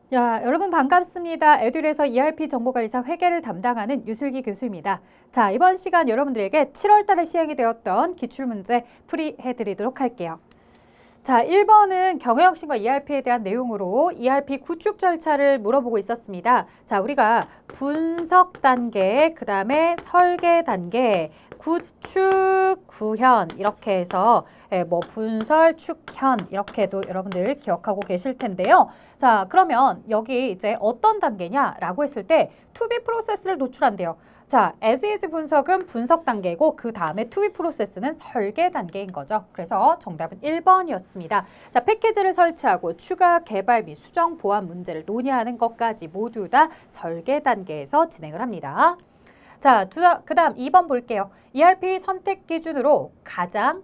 자, 여러분 반갑습니다. 에듀에서 ERP 정보관리사 회계를 담당하는 유슬기 교수입니다. 자, 이번 시간 여러분들에게 7월 달에 시행이 되었던 기출문제 풀이해드리도록 할게요. 자, 1번은 경영혁신과 ERP에 대한 내용으로 ERP 구축 절차를 물어보고 있었습니다. 자, 우리가 분석 단계, 그 다음에 설계 단계, 구축, 구현 이렇게 해서 뭐 분설, 축현 이렇게도 여러분들 기억하고 계실 텐데요. 자, 그러면 여기 이제 어떤 단계냐라고 했을 때 to be 프로세스를 노출한대요. 자, as is 분석은 분석 단계고 그 다음에 to be 프로세스는 설계 단계인 거죠. 그래서 정답은 1번이었습니다. 자, 패키지를 설치하고 추가 개발 및 수정 보완 문제를 논의하는 것까지 모두 다 설계 단계에서 진행을 합니다. 자, 그 다음 2번 볼게요. ERP 선택 기준으로 가장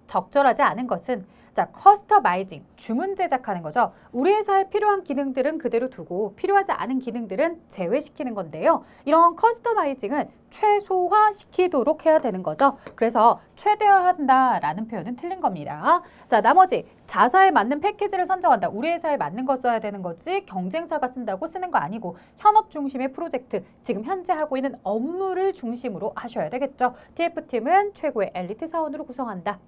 적절하지 않은 것은 자, 커스터마이징, 주문 제작하는 거죠. 우리 회사에 필요한 기능들은 그대로 두고 필요하지 않은 기능들은 제외시키는 건데요. 이런 커스터마이징은 최소화시키도록 해야 되는 거죠. 그래서 최대화한다라는 표현은 틀린 겁니다. 자, 나머지 자사에 맞는 패키지를 선정한다. 우리 회사에 맞는 거 써야 되는 거지 경쟁사가 쓴다고 쓰는 거 아니고 현업 중심의 프로젝트, 지금 현재 하고 있는 업무를 중심으로 하셔야 되겠죠. TF팀은 최고의 엘리트 사원으로 구성한다.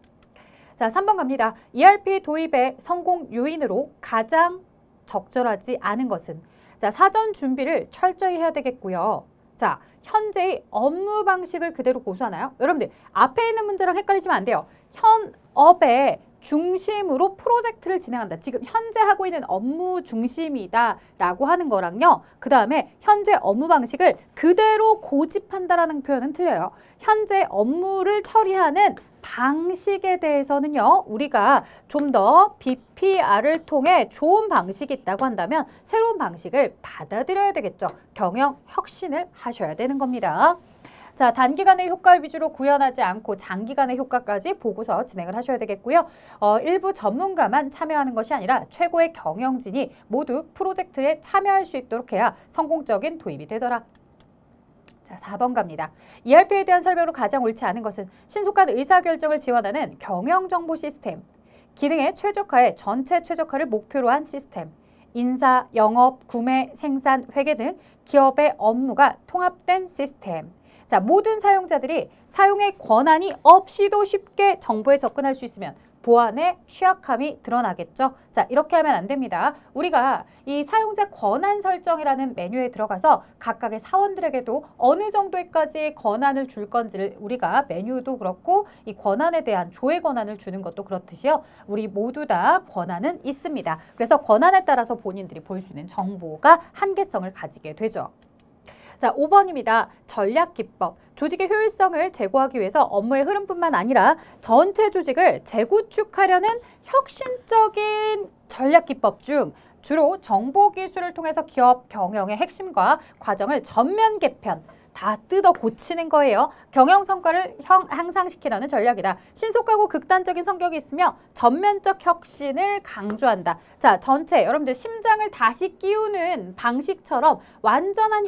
자, 3번 갑니다. ERP 도입의 성공 요인으로 가장 적절하지 않은 것은 자, 사전 준비를 철저히 해야 되겠고요. 자, 현재의 업무 방식을 그대로 고수하나요? 여러분들 앞에 있는 문제랑 헷갈리시면 안 돼요. 현업의 중심으로 프로젝트를 진행한다. 지금 현재 하고 있는 업무 중심이다 라고 하는 거랑요. 그 다음에 현재 업무 방식을 그대로 고집한다라는 표현은 틀려요. 현재 업무를 처리하는 방식에 대해서는요, 우리가 좀 더 BPR을 통해 좋은 방식이 있다고 한다면 새로운 방식을 받아들여야 되겠죠. 경영 혁신을 하셔야 되는 겁니다. 자, 단기간의 효과를 위주로 구현하지 않고 장기간의 효과까지 보고서 진행을 하셔야 되겠고요. 일부 전문가만 참여하는 것이 아니라 최고의 경영진이 모두 프로젝트에 참여할 수 있도록 해야 성공적인 도입이 되더라. 자, 4번 갑니다. ERP에 대한 설명으로 가장 옳지 않은 것은 신속한 의사결정을 지원하는 경영정보 시스템, 기능의 최적화에 전체 최적화를 목표로 한 시스템, 인사, 영업, 구매, 생산, 회계 등 기업의 업무가 통합된 시스템. 자, 모든 사용자들이 사용의 권한이 없이도 쉽게 정보에 접근할 수 있으면 보안의 취약함이 드러나겠죠. 자, 이렇게 하면 안 됩니다. 우리가 이 사용자 권한 설정이라는 메뉴에 들어가서 각각의 사원들에게도 어느 정도까지 권한을 줄 건지를 우리가 메뉴도 그렇고 이 권한에 대한 조회 권한을 주는 것도 그렇듯이요. 우리 모두 다 권한은 있습니다. 그래서 권한에 따라서 본인들이 볼 수 있는 정보가 한계성을 가지게 되죠. 자, 5번입니다. 전략 기법. 조직의 효율성을 제고하기 위해서 업무의 흐름뿐만 아니라 전체 조직을 재구축하려는 혁신적인 전략 기법 중 주로 정보 기술을 통해서 기업 경영의 핵심과 과정을 전면 개편, 다 뜯어 고치는 거예요. 경영 성과를 향상시키려는 전략이다. 신속하고 극단적인 성격이 있으며 전면적 혁신을 강조한다. 자, 전체 여러분들 심장을 다시 끼우는 방식처럼 완전한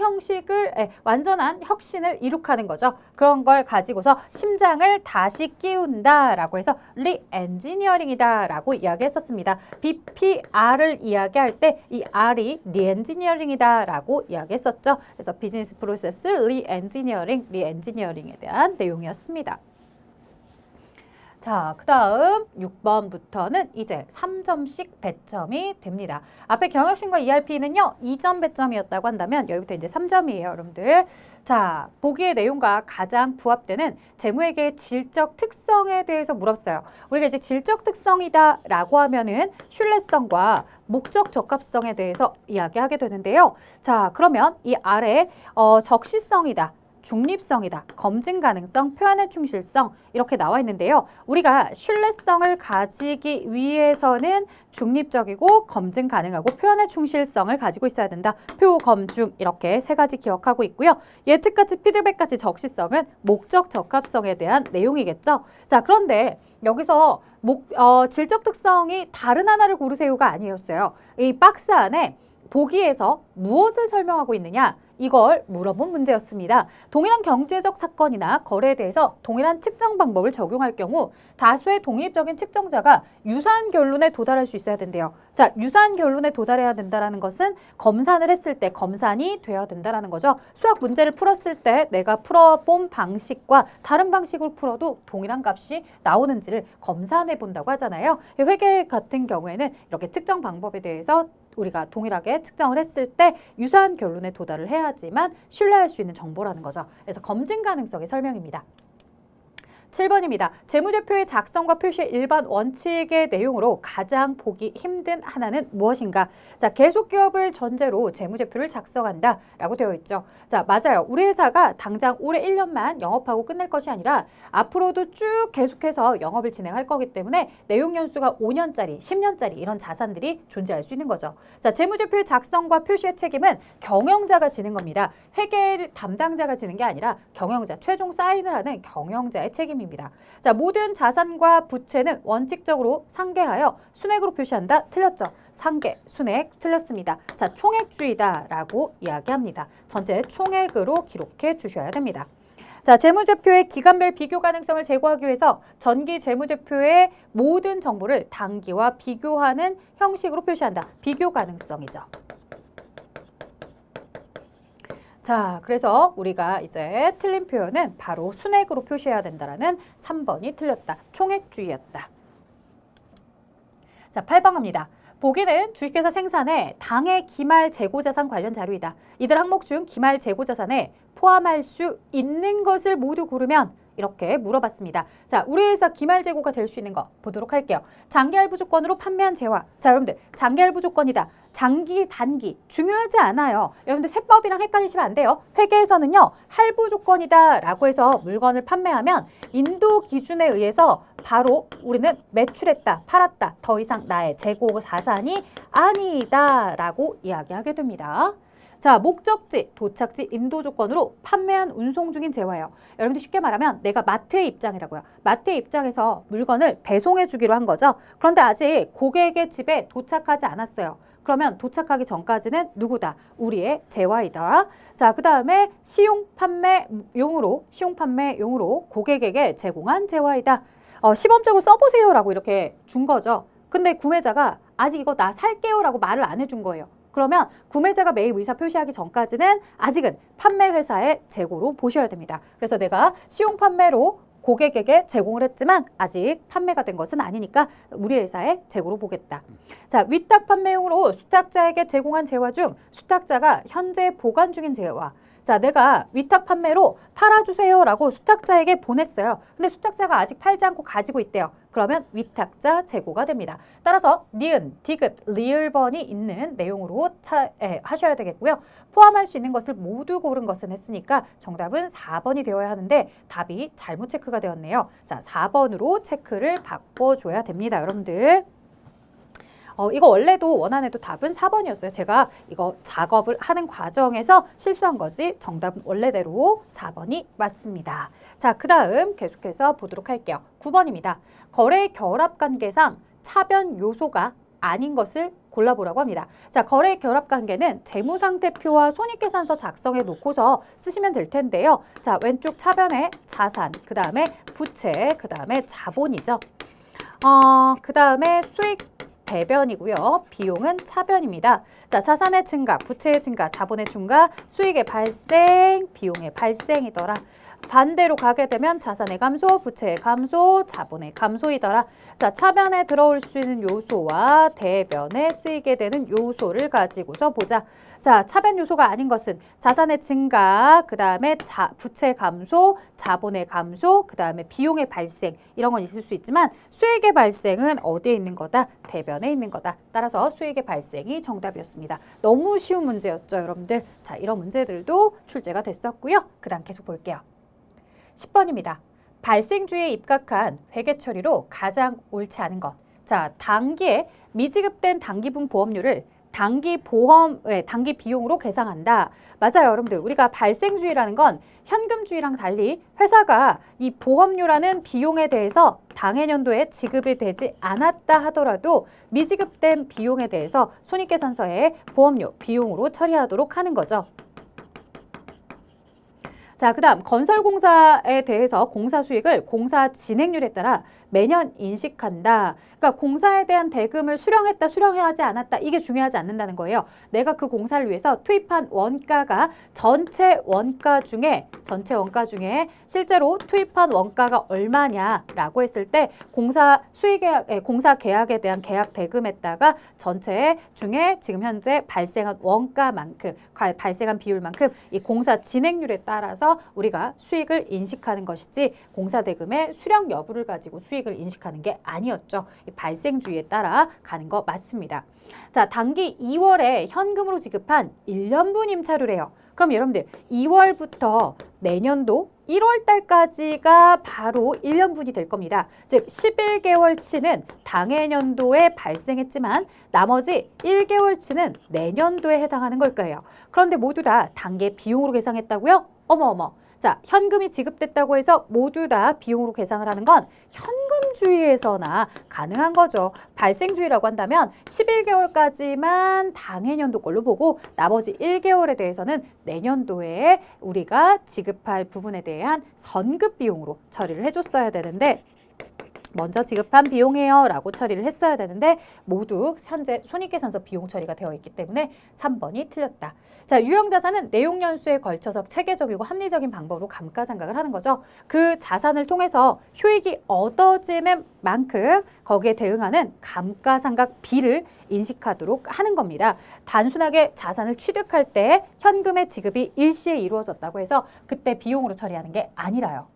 완전한 혁신을 이룩하는 거죠. 그런 걸 가지고서 심장을 다시 끼운다라고 해서 리엔지니어링이다라고 이야기했었습니다. BPR을 이야기할 때 이 R이 리엔지니어링이다라고 이야기했었죠. 그래서 비즈니스 프로세스 리엔지니어링에 대한 내용이었습니다. 자, 그 다음 6번부터는 이제 3점씩 배점이 됩니다. 앞에 경영혁신과 ERP는요, 2점 배점이었다고 한다면 여기부터 이제 3점이에요, 여러분들. 자, 보기의 내용과 가장 부합되는 재무회계의 질적 특성에 대해서 물었어요. 우리가 이제 질적 특성이다 라고 하면은 신뢰성과 목적 적합성에 대해서 이야기하게 되는데요. 자, 그러면 이 아래 적시성이다, 중립성이다, 검증 가능성, 표현의 충실성 이렇게 나와 있는데요. 우리가 신뢰성을 가지기 위해서는 중립적이고 검증 가능하고 표현의 충실성을 가지고 있어야 된다. 표, 검, 중 이렇게 세 가지 기억하고 있고요. 예측가치, 피드백가치, 적시성은 목적 적합성에 대한 내용이겠죠. 자, 그런데 여기서 질적 특성이 다른 하나를 고르세요가 아니었어요. 이 박스 안에 보기에서 무엇을 설명하고 있느냐? 이걸 물어본 문제였습니다. 동일한 경제적 사건이나 거래에 대해서 동일한 측정 방법을 적용할 경우 다수의 독립적인 측정자가 유사한 결론에 도달할 수 있어야 된대요. 자, 유사한 결론에 도달해야 된다는 것은 검산을 했을 때 검산이 돼야 된다는 거죠. 수학 문제를 풀었을 때 내가 풀어본 방식과 다른 방식으로 풀어도 동일한 값이 나오는지를 검산해 본다고 하잖아요. 회계 같은 경우에는 이렇게 측정 방법에 대해서 우리가 동일하게 측정을 했을 때 유사한 결론에 도달을 해야지만 신뢰할 수 있는 정보라는 거죠. 그래서 검증 가능성의 설명입니다. 7번입니다. 재무제표의 작성과 표시의 일반 원칙의 내용으로 가장 보기 힘든 하나는 무엇인가? 자, 계속기업을 전제로 재무제표를 작성한다 라고 되어 있죠. 자, 맞아요. 우리 회사가 당장 올해 1년만 영업하고 끝낼 것이 아니라 앞으로도 쭉 계속해서 영업을 진행할 거기 때문에 내용 연수가 5년짜리, 10년짜리 이런 자산들이 존재할 수 있는 거죠. 자, 재무제표의 작성과 표시의 책임은 경영자가 지는 겁니다. 회계 담당자가 지는 게 아니라 경영자, 최종 사인을 하는 경영자의 책임입니다. 자, 모든 자산과 부채는 원칙적으로 상계하여 순액으로 표시한다. 틀렸죠? 상계, 순액 틀렸습니다. 자, 총액주의다라고 이야기합니다. 전체 총액으로 기록해 주셔야 됩니다. 자, 재무제표의 기간별 비교 가능성을 제고하기 위해서 전기 재무제표의 모든 정보를 단기와 비교하는 형식으로 표시한다. 비교 가능성이죠. 자, 그래서 우리가 이제 틀린 표현은 바로 순액으로 표시해야 된다라는 3번이 틀렸다. 총액주의였다. 자, 8번 갑니다. 보기는 주식회사 생산의 당해 기말 재고자산 관련 자료이다. 이들 항목 중 기말 재고자산에 포함할 수 있는 것을 모두 고르면 이렇게 물어봤습니다. 자, 우리 회사 기말 재고가 될 수 있는 거 보도록 할게요. 장기 할부 조건으로 판매한 재화. 자, 여러분들 장기 할부 조건이다. 장기, 단기 중요하지 않아요. 여러분들 세법이랑 헷갈리시면 안 돼요. 회계에서는요. 할부 조건이다 라고 해서 물건을 판매하면 인도 기준에 의해서 바로 우리는 매출했다, 팔았다, 더 이상 나의 재고 자산이 아니다 라고 이야기하게 됩니다. 자, 목적지, 도착지, 인도 조건으로 판매한 운송 중인 재화예요. 여러분들 쉽게 말하면 내가 마트의 입장이라고요. 마트의 입장에서 물건을 배송해 주기로 한 거죠. 그런데 아직 고객의 집에 도착하지 않았어요. 그러면 도착하기 전까지는 누구다? 우리의 재화이다. 자, 그 다음에 시용 판매용으로 고객에게 제공한 재화이다. 시범적으로 써보세요 라고 이렇게 준 거죠. 근데 구매자가 아직 이거 나 살게요 라고 말을 안 해준 거예요. 그러면 구매자가 매입 의사 표시하기 전까지는 아직은 판매 회사의 재고로 보셔야 됩니다. 그래서 내가 시용 판매로 고객에게 제공을 했지만 아직 판매가 된 것은 아니니까 우리 회사의 재고로 보겠다. 자, 위탁 판매용으로 수탁자에게 제공한 재화 중 수탁자가 현재 보관 중인 재화. 자, 내가 위탁 판매로 팔아주세요 라고 수탁자에게 보냈어요. 근데 수탁자가 아직 팔지 않고 가지고 있대요. 그러면 위탁자 재고가 됩니다. 따라서 니은, 디귿, 리을번이 있는 내용으로 하셔야 되겠고요. 포함할 수 있는 것을 모두 고른 것은 했으니까 정답은 4번이 되어야 하는데 답이 잘못 체크가 되었네요. 자, 4번으로 체크를 바꿔줘야 됩니다. 여러분들. 이거 원래도 원안에도 답은 4번이었어요. 제가 이거 작업을 하는 과정에서 실수한 거지 정답은 원래대로 4번이 맞습니다. 자, 그 다음 계속해서 보도록 할게요. 9번입니다. 거래 결합 관계상 차변 요소가 아닌 것을 골라보라고 합니다. 자, 거래 결합 관계는 재무상태표와 손익계산서 작성해 놓고서 쓰시면 될 텐데요. 자, 왼쪽 차변에 자산, 그 다음에 부채, 그 다음에 자본이죠. 그 다음에 수익 배변이고요. 비용은 차변입니다. 자, 자산의 증가, 부채의 증가, 자본의 증가, 수익의 발생, 비용의 발생이더라. 반대로 가게 되면 자산의 감소, 부채의 감소, 자본의 감소이더라. 자, 차변에 들어올 수 있는 요소와 대변에 쓰이게 되는 요소를 가지고서 보자. 자, 차변 요소가 아닌 것은 자산의 증가, 그 다음에 부채 감소, 자본의 감소, 그 다음에 비용의 발생 이런 건 있을 수 있지만 수익의 발생은 어디에 있는 거다? 대변에 있는 거다. 따라서 수익의 발생이 정답이었습니다. 너무 쉬운 문제였죠, 여러분들. 자, 이런 문제들도 출제가 됐었고요. 그 다음 계속 볼게요. 10번입니다. 발생주에 입각한 회계 처리로 가장 옳지 않은 것. 자, 단기에 미지급된 단기분 보험료를 단기 비용으로 계상한다. 맞아요, 여러분들. 우리가 발생주의라는 건 현금주의랑 달리 회사가 이 보험료라는 비용에 대해서 당해년도에 지급이 되지 않았다 하더라도 미지급된 비용에 대해서 손익계산서에 보험료, 비용으로 처리하도록 하는 거죠. 자, 그다음 건설공사에 대해서 공사 수익을 공사 진행률에 따라 매년 인식한다. 그러니까 공사에 대한 대금을 수령했다, 수령하지 않았다. 이게 중요하지 않는다는 거예요. 내가 그 공사를 위해서 투입한 원가가 전체 원가 중에 실제로 투입한 원가가 얼마냐라고 했을 때 공사 공사 계약에 대한 계약 대금에다가 전체 중에 지금 현재 발생한 원가만큼, 발생한 비율만큼 이 공사 진행률에 따라서 우리가 수익을 인식하는 것이지 공사 대금의 수령 여부를 가지고 수익을 인식하는 게 아니었죠. 이 발생주의에 따라 가는 거 맞습니다. 자, 당기 2월에 현금으로 지급한 1년분 임차료래요. 그럼 여러분들 2월부터 내년도 1월 달까지가 바로 1년분이 될 겁니다. 즉 11개월치는 당해년도에 발생했지만 나머지 1개월치는 내년도에 해당하는 걸 거예요. 그런데 모두 다 단계 비용으로 계상했다고요? 어머어머. 자, 현금이 지급됐다고 해서 모두 다 비용으로 계상을 하는 건 현금주의에서나 가능한 거죠. 발생주의라고 한다면 11개월까지만 당해년도 걸로 보고 나머지 1개월에 대해서는 내년도에 우리가 지급할 부분에 대한 선급 비용으로 처리를 해줬어야 되는데 먼저 지급한 비용이에요 라고 처리를 했어야 되는데 모두 현재 손익계산서 비용 처리가 되어 있기 때문에 3번이 틀렸다. 자, 유형자산은 내용연수에 걸쳐서 체계적이고 합리적인 방법으로 감가상각을 하는 거죠. 그 자산을 통해서 효익이 얻어지는 만큼 거기에 대응하는 감가상각비를 인식하도록 하는 겁니다. 단순하게 자산을 취득할 때 현금의 지급이 일시에 이루어졌다고 해서 그때 비용으로 처리하는 게 아니라요.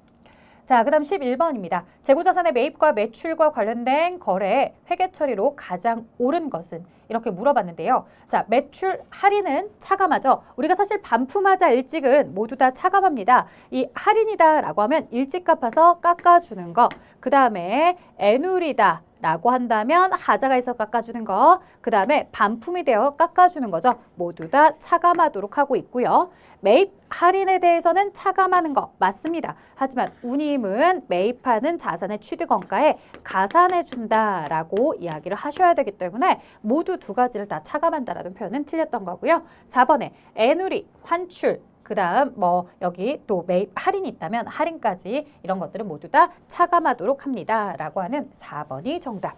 자, 그 다음 11번입니다. 재고자산의 매입과 매출과 관련된 거래 회계 처리로 가장 옳은 것은? 이렇게 물어봤는데요. 자, 매출 할인은 차감하죠. 우리가 사실 반품하자 일찍은 모두 다 차감합니다. 이 할인이다 라고 하면 일찍 갚아서 깎아주는 거. 그 다음에 애누리다 라고 한다면 하자가 있어 깎아주는 거. 그 다음에 반품이 되어 깎아주는 거죠. 모두 다 차감하도록 하고 있고요. 매입 할인에 대해서는 차감하는 거 맞습니다. 하지만 운임은 매입하는 자산의 취득원가에 가산해준다라고 이야기를 하셔야 되기 때문에 모두 두 가지를 다 차감한다라는 표현은 틀렸던 거고요. 4번에 애누리, 환출, 그 다음 여기 또 매입 할인이 있다면 할인까지 이런 것들은 모두 다 차감하도록 합니다. 라고 하는 4번이 정답.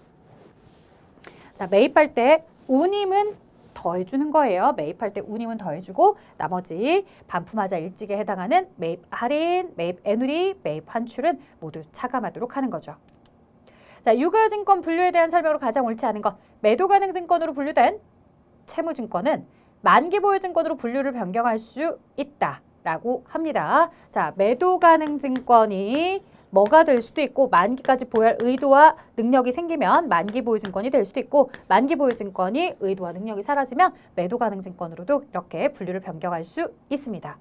자, 매입할 때 운임은 더해주는 거예요. 매입할 때 운임은 더해주고 나머지 반품하자 일찍에 해당하는 매입 할인, 매입 애누리, 매입 환출은 모두 차감하도록 하는 거죠. 자, 유가증권 분류에 대한 설명으로 가장 옳지 않은 것. 매도 가능 증권으로 분류된 채무증권은 만기보유증권으로 분류를 변경할 수 있다라고 합니다. 자, 매도 가능 증권이 뭐가 될 수도 있고 만기까지 보유할 의도와 능력이 생기면 만기보유증권이 될 수도 있고 만기보유증권이 의도와 능력이 사라지면 매도 가능 증권으로도 이렇게 분류를 변경할 수 있습니다.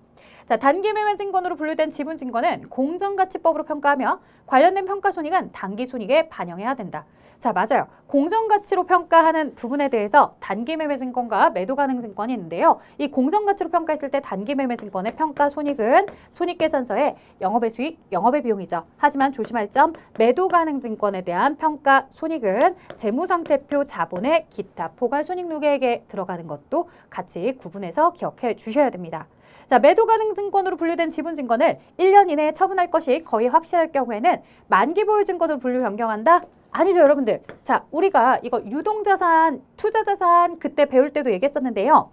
자, 단기매매증권으로 분류된 지분증권은 공정가치법으로 평가하며 관련된 평가손익은 당기손익에 반영해야 된다. 자, 맞아요. 공정가치로 평가하는 부분에 대해서 단기매매증권과 매도가능증권이 있는데요. 이 공정가치로 평가했을 때 단기매매증권의 평가손익은 손익계산서에 영업의 수익, 영업의 비용이죠. 하지만 조심할 점, 매도가능증권에 대한 평가손익은 재무상태표 자본의 기타 포괄손익 누계액에 들어가는 것도 같이 구분해서 기억해 주셔야 됩니다. 자, 매도가능증권으로 분류된 지분증권을 1년 이내에 처분할 것이 거의 확실할 경우에는 만기보유증권으로 분류 변경한다? 아니죠, 여러분들. 자, 우리가 이거 유동자산, 투자자산 그때 배울 때도 얘기했었는데요.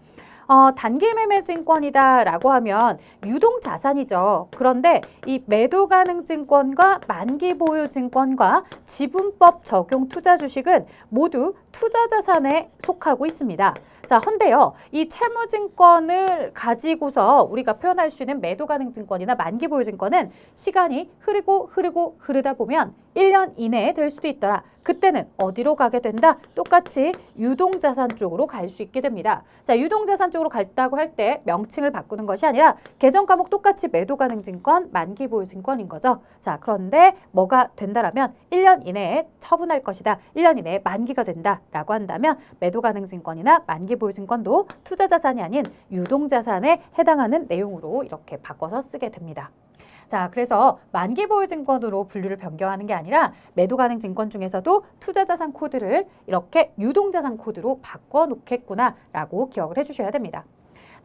단기매매증권이다 라고 하면 유동자산이죠. 그런데 이 매도가능증권과 만기보유증권과 지분법 적용 투자주식은 모두 투자자산에 속하고 있습니다. 자, 헌데요. 이 채무증권을 가지고서 우리가 표현할 수 있는 매도가능증권이나 만기보유증권은 시간이 흐르다 보면 1년 이내에 될 수도 있더라. 그때는 어디로 가게 된다? 똑같이 유동자산 쪽으로 갈 수 있게 됩니다. 자, 유동자산 쪽으로 갔다고 할 때 명칭을 바꾸는 것이 아니라 계정 과목 똑같이 매도가능증권, 만기보유증권인 거죠. 자, 그런데 뭐가 된다라면 1년 이내에 처분할 것이다. 1년 이내에 만기가 된다라고 한다면 매도가능증권이나 만기보유증권도 투자자산이 아닌 유동자산에 해당하는 내용으로 이렇게 바꿔서 쓰게 됩니다. 자, 그래서 만기보유증권으로 분류를 변경하는 게 아니라 매도가능 증권 중에서도 투자자산 코드를 이렇게 유동자산 코드로 바꿔놓겠구나 라고 기억을 해주셔야 됩니다.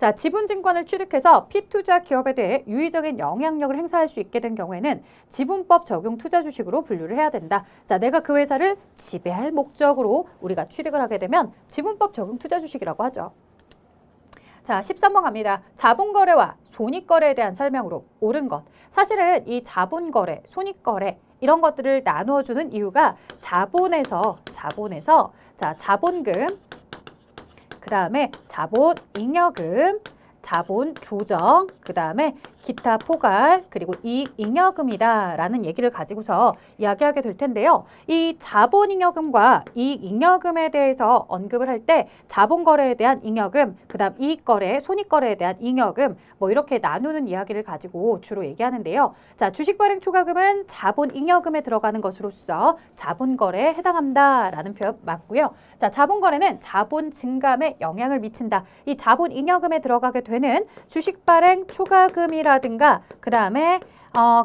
자, 지분증권을 취득해서 피투자 기업에 대해 유의적인 영향력을 행사할 수 있게 된 경우에는 지분법 적용 투자 주식으로 분류를 해야 된다. 자, 내가 그 회사를 지배할 목적으로 우리가 취득을 하게 되면 지분법 적용 투자 주식이라고 하죠. 자, 13번 갑니다. 자본거래와 손익거래에 대한 설명으로 옳은 것. 사실은 이 자본거래, 손익거래 이런 것들을 나누어주는 이유가 자본에서 자, 자본금, 그 다음에 자본잉여금, 자본조정, 그 다음에 기타 포괄, 그리고 이익잉여금이다 라는 얘기를 가지고서 이야기하게 될 텐데요. 이 자본잉여금과 이익잉여금에 대해서 언급을 할 때 자본거래에 대한 잉여금, 그 다음 이익거래, 손익거래에 대한 잉여금 뭐 이렇게 나누는 이야기를 가지고 주로 얘기하는데요. 자, 주식발행 초과금은 자본잉여금에 들어가는 것으로서 자본거래에 해당한다 라는 표현 맞고요. 자, 자본거래는 자본 증감에 영향을 미친다. 이 자본잉여금에 들어가게 되는 주식발행 초과금이라든가 그 다음에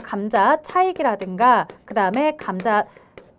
감자 차익이라든가 그 다음에 감자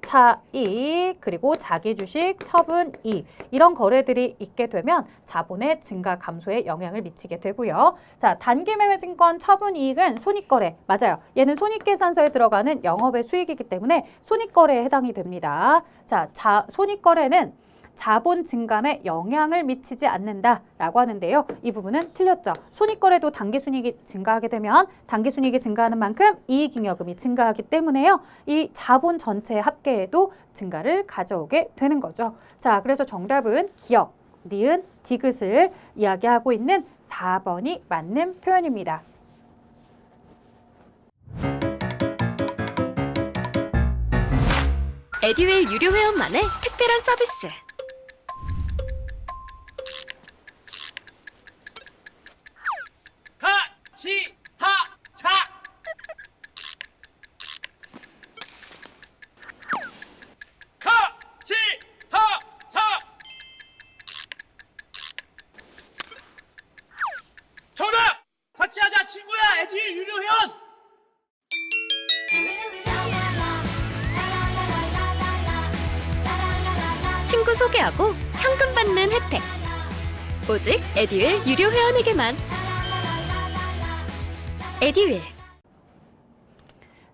차익 그리고 자기주식 처분이익 이런 거래들이 있게 되면 자본의 증가 감소에 영향을 미치게 되고요. 자, 단기매매증권 처분이익은 손익거래 맞아요. 얘는 손익계산서에 들어가는 영업의 수익이기 때문에 손익거래에 해당이 됩니다. 자, 손익거래는 자본 증감에 영향을 미치지 않는다라고 하는데요. 이 부분은 틀렸죠. 손익거래도 단기순이익이 증가하게 되면 단기순이익이 증가하는 만큼 이익잉여금이 증가하기 때문에요. 이 자본 전체의 합계에도 증가를 가져오게 되는 거죠. 자, 그래서 정답은 기역, 니은, 디귿을 이야기하고 있는 4번이 맞는 표현입니다. 에듀윌 유료 회원만의 특별한 서비스. 하차 정답! 같이 하자 친구야 에듀윌 유료 회원! 친구 소개하고 현금 받는 혜택. 오직 에듀윌 유료 회원에게만. 에듀윌.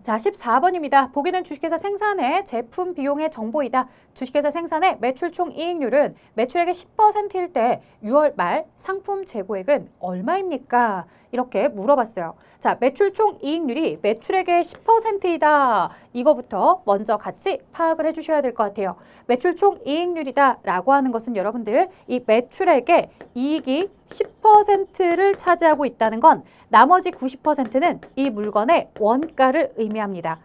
자, 14번입니다. 보기는 주식회사 생산의 제품 비용의 정보이다. 주식회사 생산의 매출 총 이익률은 매출액의 10%일 때 6월 말 상품 재고액은 얼마입니까? 이렇게 물어봤어요. 자, 매출 총 이익률이 매출액의 10%이다. 이거부터 먼저 같이 파악을 해주셔야 될 것 같아요. 매출 총 이익률이다 라고 하는 것은 여러분들 이 매출액의 이익이 10%를 차지하고 있다는 건 나머지 90%는 이 물건의 원가를 의미합니다.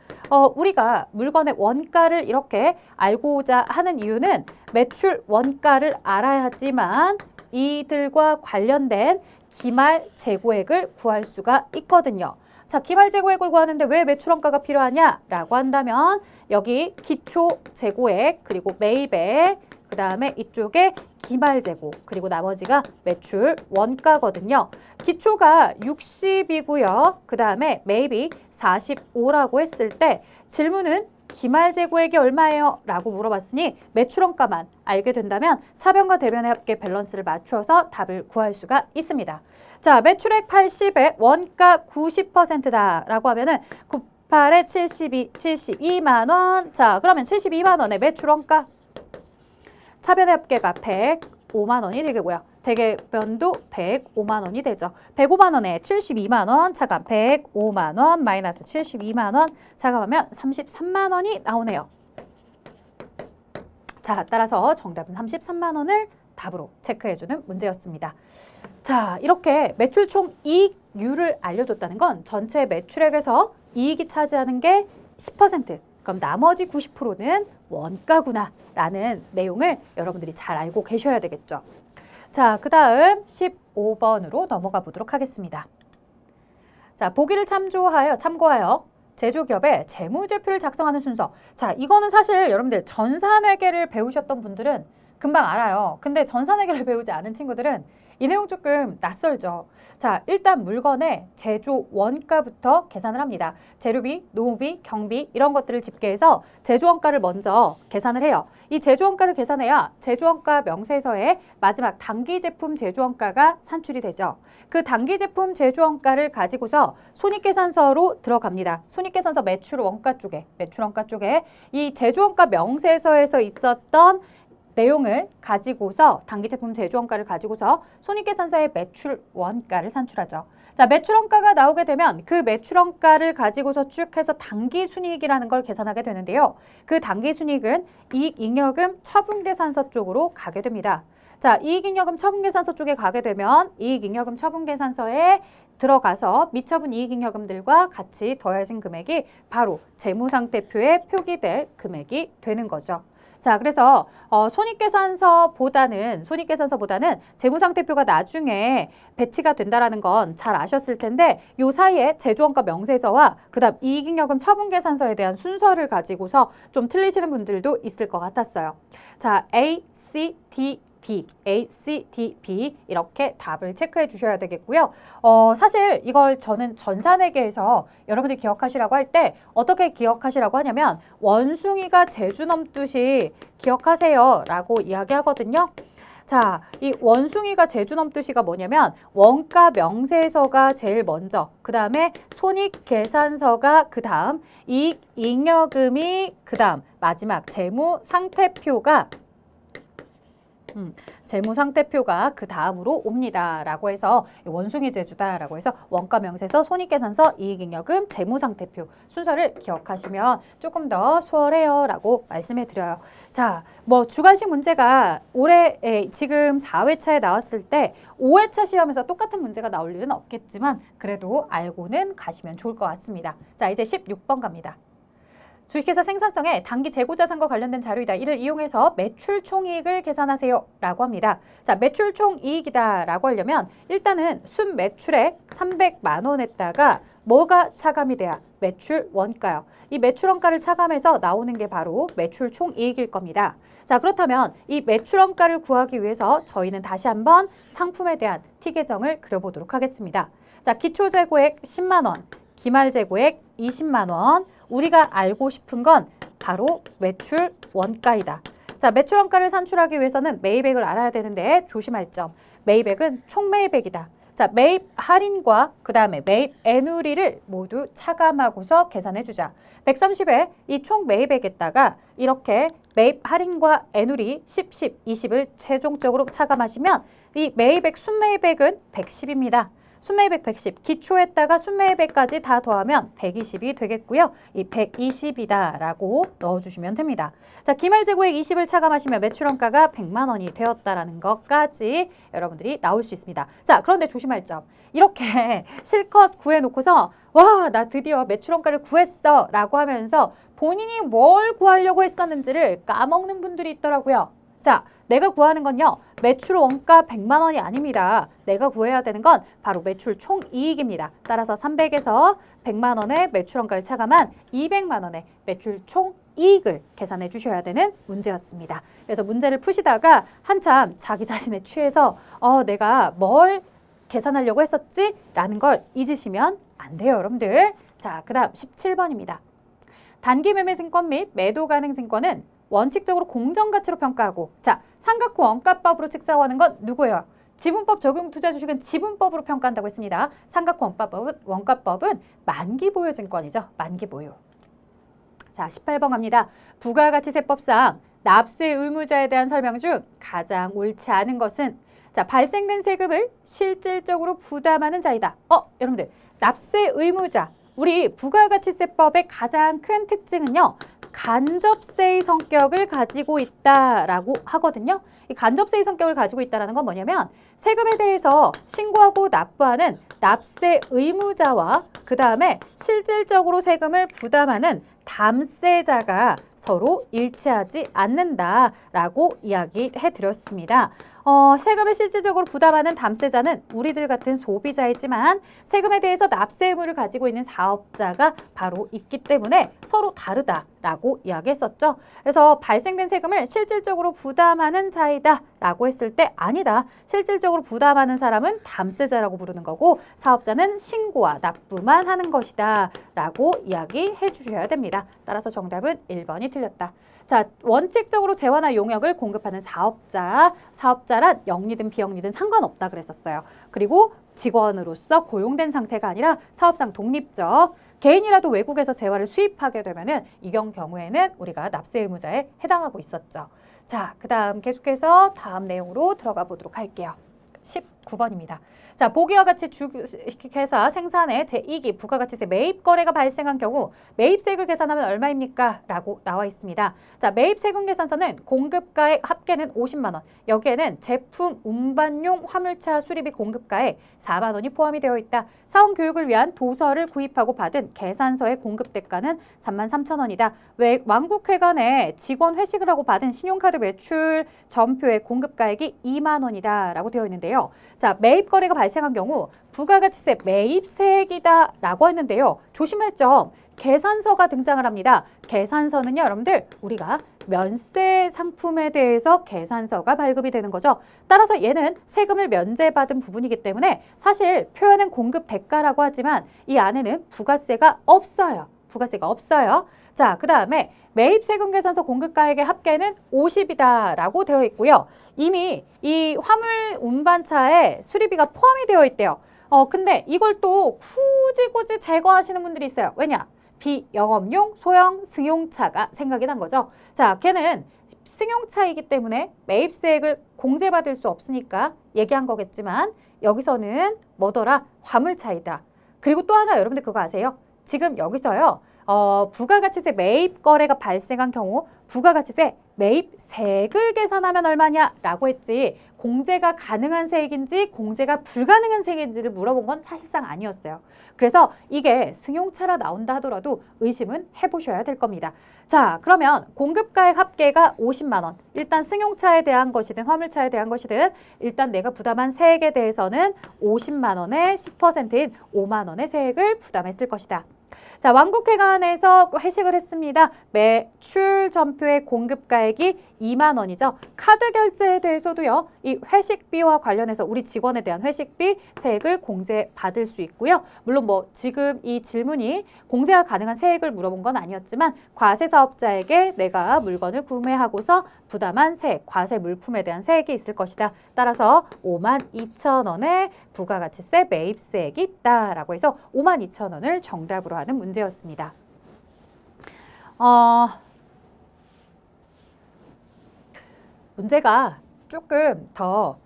우리가 물건의 원가를 이렇게 알고자 하는 이유는 매출 원가를 알아야지만 이들과 관련된 기말 재고액을 구할 수가 있거든요. 자, 기말 재고액을 구하는데 왜 매출 원가가 필요하냐라고 한다면 여기 기초 재고액 그리고 매입액 그 다음에 이쪽에 기말 재고 그리고 나머지가 매출 원가거든요. 기초가 60이고요. 그 다음에 매입이 45라고 했을 때 질문은 기말 재고액이 얼마예요? 라고 물어봤으니 매출 원가만 알게 된다면 차변과 대변의 합계 밸런스를 맞춰서 답을 구할 수가 있습니다. 자, 매출액 80에 원가 90%다 라고 하면은 98에 72만 원. 자, 그러면 72만 원의 매출 원가 차변의 합계가 105만 원이 되겠고요. 대개변도 105만 원이 되죠. 105만 원에 72만 원 차감 105만 원 마이너스 72만 원 차감하면 33만 원이 나오네요. 자, 따라서 정답은 33만 원을 답으로 체크해주는 문제였습니다. 자, 이렇게 매출 총 이익률을 알려줬다는 건 전체 매출액에서 이익이 차지하는 게 10%. 그럼 나머지 90%는 원가구나 라는 내용을 여러분들이 잘 알고 계셔야 되겠죠. 자, 그 다음 15번으로 넘어가 보도록 하겠습니다. 자, 보기를 참고하여 제조기업의 재무제표를 작성하는 순서. 자, 이거는 사실 여러분들 전산회계를 배우셨던 분들은 금방 알아요. 근데 전산회계를 배우지 않은 친구들은 이 내용 조금 낯설죠. 자, 일단 물건의 제조 원가부터 계산을 합니다. 재료비, 노무비, 경비 이런 것들을 집계해서 제조 원가를 먼저 계산을 해요. 이 제조 원가를 계산해야 제조 원가 명세서에 마지막 단기 제품 제조 원가가 산출이 되죠. 그 단기 제품 제조 원가를 가지고서 손익계산서로 들어갑니다. 손익계산서 매출 원가 쪽에 이 제조 원가 명세서에서 있었던 내용을 가지고서 단기 제품 제조 원가를 가지고서 손익계산서의 매출 원가를 산출하죠. 자, 매출 원가가 나오게 되면 그 매출 원가를 가지고서 쭉 해서 단기 순이익이라는 걸 계산하게 되는데요. 그 단기 순이익은 이익잉여금 처분계산서 쪽으로 가게 됩니다. 자, 이익잉여금 처분계산서 쪽에 가게 되면 이익잉여금 처분계산서에 들어가서 미처분 이익잉여금들과 같이 더해진 금액이 바로 재무상태표에 표기될 금액이 되는 거죠. 자, 그래서 손익계산서보다는 재무상태표가 나중에 배치가 된다라는 건 잘 아셨을 텐데 요 사이에 제조원가 명세서와 그다음 이익잉여금 처분계산서에 대한 순서를 가지고서 좀 틀리시는 분들도 있을 것 같았어요. 자, A, C, D, B 이렇게 답을 체크해 주셔야 되겠고요. 사실 이걸 저는 전산회계에서 여러분들이 기억하시라고 할 때 어떻게 기억하시라고 하냐면 원숭이가 제주 넘듯이 기억하세요 라고 이야기하거든요. 자, 이 원숭이가 제주 넘듯이가 뭐냐면 원가 명세서가 제일 먼저, 그 다음에 손익계산서가 그 다음, 이익잉여금이 그 다음, 마지막 재무상태표가 재무상태표가 그 다음으로 옵니다 라고 해서 원숭이 제주다 라고 해서 원가 명세서, 손익계산서, 이익잉여금, 재무상태표 순서를 기억하시면 조금 더 수월해요 라고 말씀해 드려요. 자, 뭐 주관식 문제가 올해 지금 4회차에 나왔을 때 5회차 시험에서 똑같은 문제가 나올 일은 없겠지만 그래도 알고는 가시면 좋을 것 같습니다. 자, 이제 16번 갑니다. 주식회사 생산성의 단기 재고자산과 관련된 자료이다. 이를 이용해서 매출 총이익을 계산하세요 라고 합니다. 자, 매출 총이익이다 라고 하려면 일단은 순매출액 300만 원에다가 뭐가 차감이 돼야? 매출 원가요. 이 매출 원가를 차감해서 나오는 게 바로 매출 총이익일 겁니다. 자, 그렇다면 이 매출 원가를 구하기 위해서 저희는 다시 한번 상품에 대한 T 계정을 그려보도록 하겠습니다. 자, 기초재고액 10만 원, 기말재고액 20만 원, 우리가 알고 싶은 건 바로 매출 원가이다. 자, 매출 원가를 산출하기 위해서는 매입액을 알아야 되는데 조심할 점. 매입액은 총 매입액이다. 자, 매입 할인과 그 다음에 매입 애누리를 모두 차감하고서 계산해 주자. 130에 이 총 매입액에다가 이렇게 매입 할인과 애누리 10, 10, 20을 최종적으로 차감하시면 이 매입액 순매입액은 110입니다. 순매입액 110, 기초에다가 순매입액까지 다 더하면 120이 되겠고요. 이 120이다 라고 넣어주시면 됩니다. 자, 기말재고액 20을 차감하시면 매출원가가 100만 원이 되었다라는 것까지 여러분들이 나올 수 있습니다. 자, 그런데 조심할 점. 이렇게 실컷 구해놓고서 와, 나 드디어 매출원가를 구했어 라고 하면서 본인이 뭘 구하려고 했었는지를 까먹는 분들이 있더라고요. 자, 내가 구하는 건요. 매출 원가 100만 원이 아닙니다. 내가 구해야 되는 건 바로 매출 총이익입니다. 따라서 300에서 100만 원의 매출 원가를 차감한 200만 원의 매출 총이익을 계산해 주셔야 되는 문제였습니다. 그래서 문제를 푸시다가 한참 자기 자신에 취해서 내가 뭘 계산하려고 했었지? 라는 걸 잊으시면 안 돼요, 여러분들. 자, 그 다음 17번입니다. 단기 매매 증권 및 매도 가능 증권은 원칙적으로 공정가치로 평가하고, 자, 삼각호 원가법으로 측정하는 건 누구예요? 지분법 적용 투자 주식은 지분법으로 평가한다고 했습니다. 삼각호 원가법은 만기보유 증권이죠. 만기보유. 자, 18번 갑니다. 부가가치세법상 납세 의무자에 대한 설명 중 가장 옳지 않은 것은, 자, 발생된 세금을 실질적으로 부담하는 자이다. 여러분들, 납세 의무자. 우리 부가가치세법의 가장 큰 특징은요. 간접세의 성격을 가지고 있다라고 하거든요. 이 간접세의 성격을 가지고 있다는 건 뭐냐면 세금에 대해서 신고하고 납부하는 납세 의무자와 그 다음에 실질적으로 세금을 부담하는 담세자가 서로 일치하지 않는다라고 이야기해 드렸습니다. 세금을 실질적으로 부담하는 담세자는 우리들 같은 소비자이지만 세금에 대해서 납세 의무를 가지고 있는 사업자가 바로 있기 때문에 서로 다르다. 라고 이야기했었죠. 그래서 발생된 세금을 실질적으로 부담하는 자이다 라고 했을 때 아니다. 실질적으로 부담하는 사람은 담세자라고 부르는 거고 사업자는 신고와 납부만 하는 것이다 라고 이야기해 주셔야 됩니다. 따라서 정답은 1번이 틀렸다. 자, 원칙적으로 재화나 용역을 공급하는 사업자, 사업자란 영리든 비영리든 상관없다 그랬었어요. 그리고 직원으로서 고용된 상태가 아니라 사업상 독립적. 개인이라도 외국에서 재화를 수입하게 되면은 이 경우에는 우리가 납세 의무자에 해당하고 있었죠. 자, 그 다음 계속해서 다음 내용으로 들어가 보도록 할게요. 19번입니다. 자, 보기와 같이 주식회사 생산의 제2기 부가가치세 매입 거래가 발생한 경우 매입세액을 계산하면 얼마입니까? 라고 나와 있습니다. 자, 매입세금 계산서는 공급가액 합계는 50만 원. 여기에는 제품 운반용 화물차 수리비 공급가액 4만 원이 포함이 되어 있다. 사원 교육을 위한 도서를 구입하고 받은 계산서의 공급 대가는 3만 3천 원이다. 왕국회관에 직원 회식을 하고 받은 신용카드 매출 전표의 공급가액이 2만 원이다 라고 되어 있는데요. 자, 매입 거래가 발생한 경우 부가가치세 매입세액이다 라고 했는데요. 조심할 점, 계산서가 등장을 합니다. 계산서는요, 여러분들 우리가 면세 상품에 대해서 계산서가 발급이 되는 거죠. 따라서 얘는 세금을 면제받은 부분이기 때문에 사실 표현은 공급 대가라고 하지만 이 안에는 부가세가 없어요. 부가세가 없어요. 자, 그 다음에 매입세금 계산서 공급가액의 합계는 50이다 라고 되어 있고요. 이미 이 화물 운반차에 수리비가 포함이 되어 있대요. 근데 이걸 또 굳이 제거하시는 분들이 있어요. 왜냐? 비영업용 소형 승용차가 생각이 난 거죠. 자, 걔는 승용차이기 때문에 매입세액을 공제받을 수 없으니까 얘기한 거겠지만 여기서는 뭐더라? 화물차이다. 그리고 또 하나 여러분들 그거 아세요? 지금 여기서요. 부가가치세 매입 거래가 발생한 경우 부가가치세 매입세액을 계산하면 얼마냐 라고 했지 공제가 가능한 세액인지 공제가 불가능한 세액인지를 물어본 건 사실상 아니었어요. 그래서 이게 승용차라 나온다 하더라도 의심은 해보셔야 될 겁니다. 자, 그러면 공급가액 합계가 50만 원. 일단 승용차에 대한 것이든 화물차에 대한 것이든 일단 내가 부담한 세액에 대해서는 50만 원의 10%인 5만 원의 세액을 부담했을 것이다. 자, 왕국회관에서 회식을 했습니다. 매출 전표의 공급가액이 2만 원이죠. 카드 결제에 대해서도요. 이 회식비와 관련해서 우리 직원에 대한 회식비 세액을 공제받을 수 있고요. 물론 뭐 지금 이 질문이 공제가 가능한 세액을 물어본 건 아니었지만 과세사업자에게 내가 물건을 구매하고서 부담한 세액, 과세 물품에 대한 세액이 있을 것이다. 따라서 5만 2천 원의 부가가치세 매입세액이 있다라고 해서 5만 2천 원을 정답으로 하는 문제였습니다. 문제가 조금 더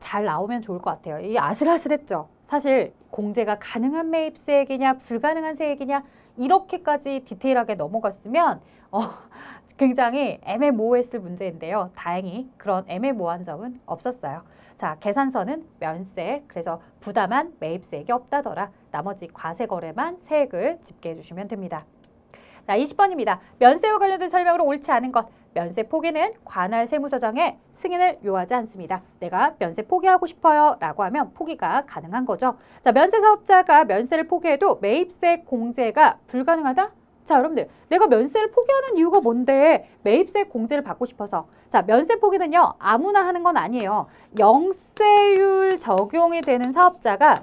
잘 나오면 좋을 것 같아요. 이 아슬아슬했죠. 사실 공제가 가능한 매입세액이냐 불가능한 세액이냐 이렇게까지 디테일하게 넘어갔으면 굉장히 애매모호했을 문제인데요. 다행히 그런 애매모호한 점은 없었어요. 자, 계산서는 면세, 그래서 부담한 매입세액이 없다더라. 나머지 과세거래만 세액을 집계해 주시면 됩니다. 자, 20번입니다. 면세와 관련된 설명으로 옳지 않은 것. 면세 포기는 관할 세무서장에 승인을 요하지 않습니다. 내가 면세 포기하고 싶어요 라고 하면 포기가 가능한 거죠. 자, 면세 사업자가 면세를 포기해도 매입세 공제가 불가능하다? 자, 여러분들 내가 면세를 포기하는 이유가 뭔데 매입세 공제를 받고 싶어서. 자, 면세 포기는요 아무나 하는 건 아니에요. 영세율 적용이 되는 사업자가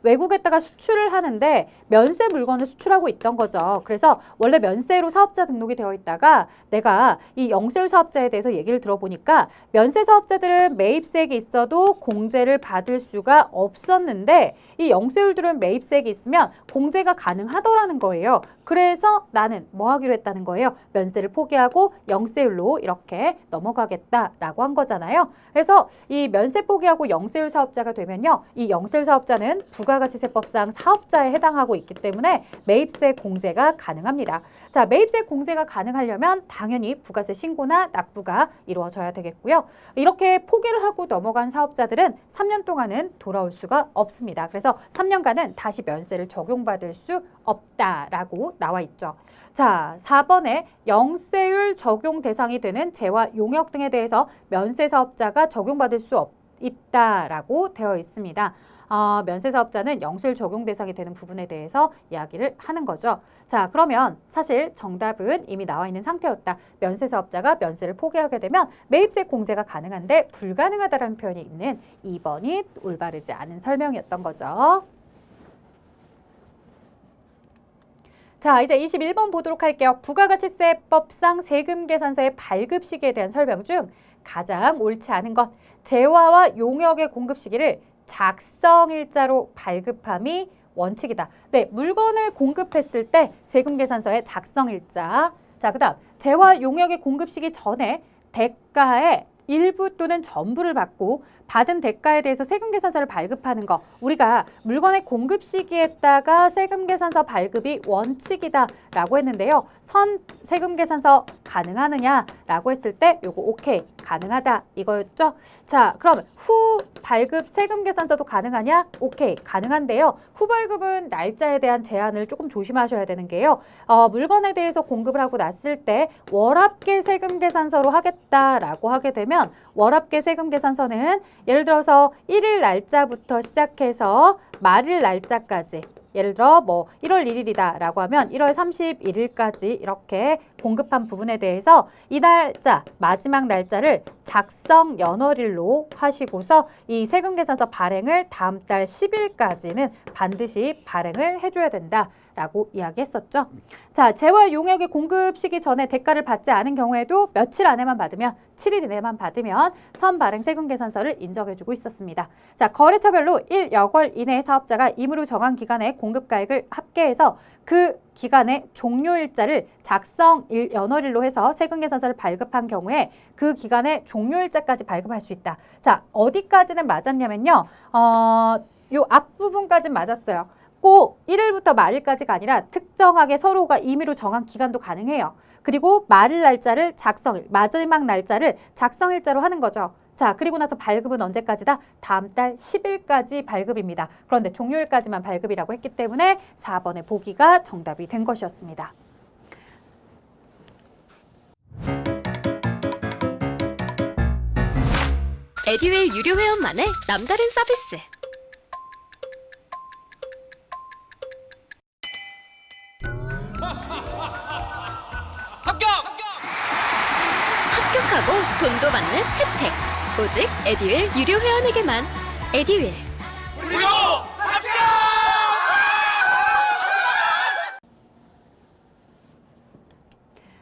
외국에다가 수출을 하는데 면세 물건을 수출하고 있던 거죠. 그래서 원래 면세로 사업자 등록이 되어 있다가 내가 이 영세율 사업자에 대해서 얘기를 들어보니까 면세 사업자들은 매입세액이 있어도 공제를 받을 수가 없었는데 이 영세율들은 매입세액이 있으면 공제가 가능하더라는 거예요. 그래서 나는 뭐 하기로 했다는 거예요? 면세를 포기하고 영세율로 이렇게 넘어가겠다라고 한 거잖아요. 그래서 이 면세 포기하고 영세율 사업자가 되면요. 이 영세율 사업자는 부가가치세법상 사업자에 해당하고 있기 때문에 매입세 공제가 가능합니다. 자, 매입세 공제가 가능하려면 당연히 부가세 신고나 납부가 이루어져야 되겠고요. 이렇게 포기를 하고 넘어간 사업자들은 3년 동안은 돌아올 수가 없습니다. 그래서 3년간은 다시 면세를 적용받을 수 없다라고 나와 있죠. 자, 4번에 영세율 적용 대상이 되는 재화, 용역 등에 대해서 면세 사업자가 적용받을 수 있다라고 되어 있습니다. 면세사업자는 영수일 적용 대상이 되는 부분에 대해서 이야기를 하는 거죠. 자, 그러면 사실 정답은 이미 나와 있는 상태였다. 면세사업자가 면세를 포기하게 되면 매입세 공제가 가능한데 불가능하다라는 표현이 있는 2번이 올바르지 않은 설명이었던 거죠. 자, 이제 21번 보도록 할게요. 부가가치세법상 세금계산서의 발급 시기에 대한 설명 중 가장 옳지 않은 것, 재화와 용역의 공급 시기를 작성일자로 발급함이 원칙이다. 네, 물건을 공급했을 때 세금계산서의 작성일자. 자, 그 다음 재화 용역의 공급 시기 전에 대가의 일부 또는 전부를 받고 받은 대가에 대해서 세금계산서를 발급하는 거. 우리가 물건의 공급 시기에다가 세금계산서 발급이 원칙이다 라고 했는데요. 선 세금계산서 가능하느냐라고 했을 때 요거 오케이 가능하다 이거였죠. 자, 그럼 후 발급 세금계산서도 가능하냐? 오케이 가능한데요. 후 발급은 날짜에 대한 제한을 조금 조심하셔야 되는 게요. 물건에 대해서 공급을 하고 났을 때 월합계 세금계산서로 하겠다라고 하게 되면 월합계 세금계산서는 예를 들어서 1일 날짜부터 시작해서 말일 날짜까지 예를 들어 뭐 1월 1일이다 라고 하면 1월 31일까지 이렇게 공급한 부분에 대해서 이 날짜 마지막 날짜를 작성 연월일로 하시고서 이 세금계산서 발행을 다음 달 10일까지는 반드시 발행을 해줘야 된다 라고 이야기했었죠. 자, 재화 용역의 공급 시기 전에 대가를 받지 않은 경우에도 며칠 안에만 받으면 7일 이내만 받으면 선발행 세금계산서를 인정해주고 있었습니다. 자, 거래처별로 1여월 이내의 사업자가 임의로 정한 기간에 공급가액을 합계해서 그 기간의 종료일자를 작성 연월일로 해서 세금계산서를 발급한 경우에 그 기간의 종료일자까지 발급할 수 있다. 자, 어디까지는 맞았냐면요. 요 앞부분까지는 맞았어요. 꼭 1일부터 말일까지가 아니라 특정하게 서로가 임의로 정한 기간도 가능해요. 그리고 말일 날짜를 작성일, 마지막 날짜를 작성일자로 하는 거죠. 자, 그리고 나서 발급은 언제까지다? 다음 달 10일까지 발급입니다. 그런데 종료일까지만 발급이라고 했기 때문에 4번의 보기가 정답이 된 것이었습니다. 에듀윌 유료 회원만의 남다른 서비스. 합격하고 돈도 받는 혜택. 오직 에듀윌 유료 회원에게만. 에듀윌. 무료 합격!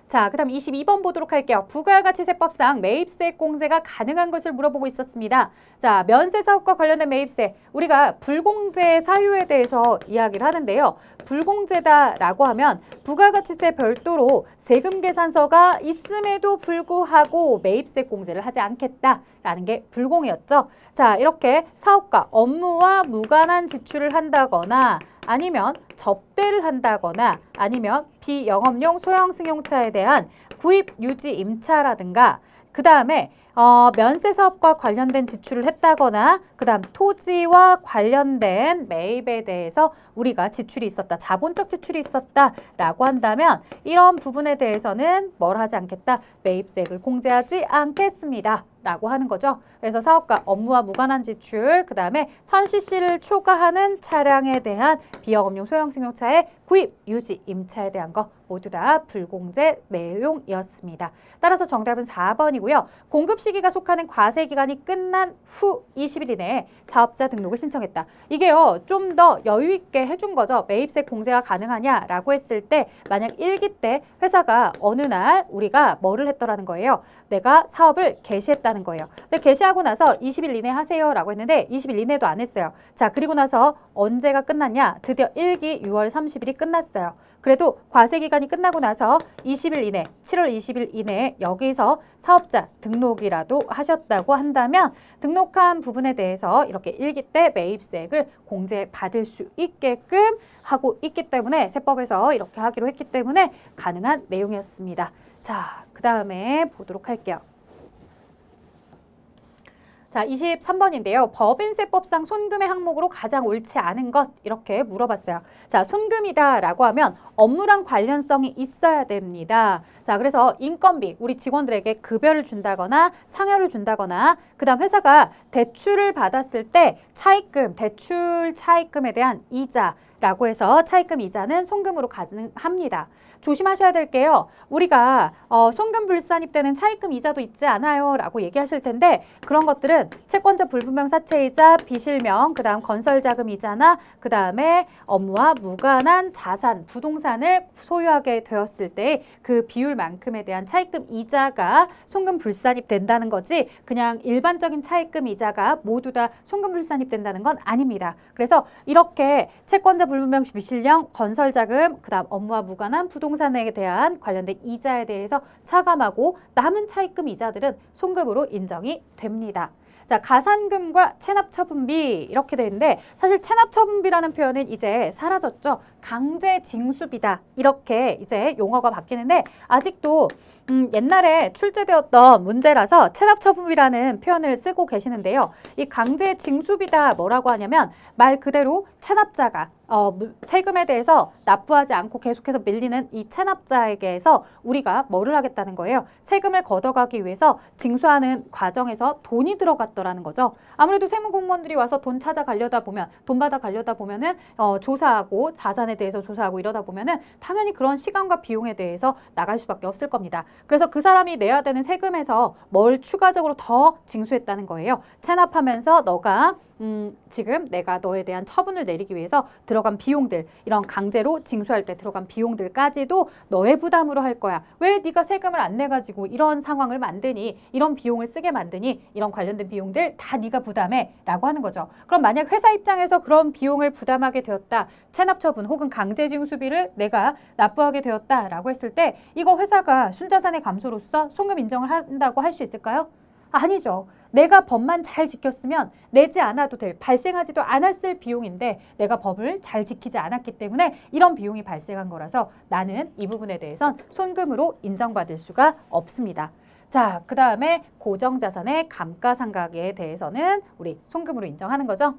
자, 그 다음 22번 보도록 할게요. 부가가치세법상 매입세 공제가 가능한 것을 물어보고 있었습니다. 자, 면세사업과 관련된 매입세, 우리가 불공제 사유에 대해서 이야기를 하는데요. 불공제다라고 하면 부가가치세 별도로 세금계산서가 있음에도 불구하고 매입세 공제를 하지 않겠다라는 게 불공이었죠. 자, 이렇게 사업과 업무와 무관한 지출을 한다거나 아니면 접대를 한다거나 아니면 비영업용 소형 승용차에 대한 구입, 유지, 임차라든가 그 다음에 면세사업과 관련된 지출을 했다거나 그 다음 토지와 관련된 매입에 대해서 우리가 지출이 있었다, 자본적 지출이 있었다라고 한다면 이런 부분에 대해서는 뭘 하지 않겠다? 매입세를 공제하지 않겠습니다. 라고 하는 거죠. 그래서 사업과 업무와 무관한 지출, 그 다음에 1000cc를 초과하는 차량에 대한 비영업용 소형 승용차의 구입, 유지, 임차에 대한 거 모두 다 불공제 내용이었습니다. 따라서 정답은 4번이고요. 공급 시기가 속하는 과세 기간이 끝난 후 20일 이내에 사업자 등록을 신청했다. 이게요, 좀 더 여유 있게 해준 거죠. 매입세 공제가 가능하냐라고 했을 때 만약 1기 때 회사가 어느 날 우리가 뭐를 했더라는 거예요. 내가 사업을 개시했다는 거예요. 근데 개시하고 나서 20일 이내 하세요 라고 했는데 20일 이내도 안 했어요. 자, 그리고 나서 언제가 끝났냐? 드디어 1기 6월 30일이 끝났어요. 그래도 과세 기간이 끝나고 나서 20일 이내, 7월 20일 이내에 여기서 사업자 등록이라도 하셨다고 한다면 등록한 부분에 대해서 이렇게 1기 때 매입세액을 공제받을 수 있게끔 하고 있기 때문에 세법에서 이렇게 하기로 했기 때문에 가능한 내용이었습니다. 자, 그 다음에 보도록 할게요. 자, 23번인데요. 법인세법상 손금의 항목으로 가장 옳지 않은 것 이렇게 물어봤어요. 자, 손금이다라고 하면 업무랑 관련성이 있어야 됩니다. 자, 그래서 인건비, 우리 직원들에게 급여를 준다거나 상여를 준다거나 그다음 회사가 대출을 받았을 때 차입금, 대출 차입금에 대한 이자라고 해서 차입금 이자는 손금으로 가능합니다. 조심하셔야 될 게요. 우리가 손금 불산입 때는 차입금 이자도 있지 않아요 라고 얘기하실 텐데 그런 것들은 채권자 불분명 사채이자, 비실명, 그 다음 건설자금 이자나 그 다음에 업무와 무관한 자산, 부동산을 소유하게 되었을 때 그 비율만큼에 대한 차입금 이자가 손금 불산입 된다는 거지 그냥 일반적인 차입금 이자가 모두 다 손금 불산입 된다는 건 아닙니다. 그래서 이렇게 채권자 불분명 비실령, 건설자금, 그 다음 업무와 무관한 부동산에 대한 관련된 이자에 대해서 차감하고 남은 차입금 이자들은 손금으로 인정이 됩니다. 자, 가산금과 체납처분비 이렇게 되는데 사실 체납처분비라는 표현은 이제 사라졌죠. 강제징수비다 이렇게 이제 용어가 바뀌는데 아직도 옛날에 출제되었던 문제라서 체납처분비라는 표현을 쓰고 계시는데요. 이 강제징수비다 뭐라고 하냐면 말 그대로 체납자가 세금에 대해서 납부하지 않고 계속해서 밀리는 이 체납자에게서 우리가 뭐를 하겠다는 거예요? 세금을 걷어가기 위해서 징수하는 과정에서 돈이 들어갔더라는 거죠. 아무래도 세무공무원들이 와서 돈 찾아가려다 보면, 돈 받아가려다 보면은 조사하고 자산에 대해서 조사하고 이러다 보면은 당연히 그런 시간과 비용에 대해서 나갈 수밖에 없을 겁니다. 그래서 그 사람이 내야 되는 세금에서 뭘 추가적으로 더 징수했다는 거예요. 체납하면서 너가 지금 내가 너에 대한 처분을 내리기 위해서 들어간 비용들, 이런 강제로 징수할 때 들어간 비용들까지도 너의 부담으로 할 거야. 왜 네가 세금을 안 내가지고 이런 상황을 만드니? 이런 비용을 쓰게 만드니? 이런 관련된 비용들 다 네가 부담해 라고 하는 거죠. 그럼 만약 회사 입장에서 그런 비용을 부담하게 되었다. 체납처분 혹은 강제징수비를 내가 납부하게 되었다라고 했을 때 이거 회사가 순자산의 감소로서 손금 인정을 한다고 할 수 있을까요? 아니죠. 내가 법만 잘 지켰으면 내지 않아도 될, 발생하지도 않았을 비용인데 내가 법을 잘 지키지 않았기 때문에 이런 비용이 발생한 거라서 나는 이 부분에 대해선 손금으로 인정받을 수가 없습니다. 자, 그 다음에 고정자산의 감가상각에 대해서는 우리 손금으로 인정하는 거죠.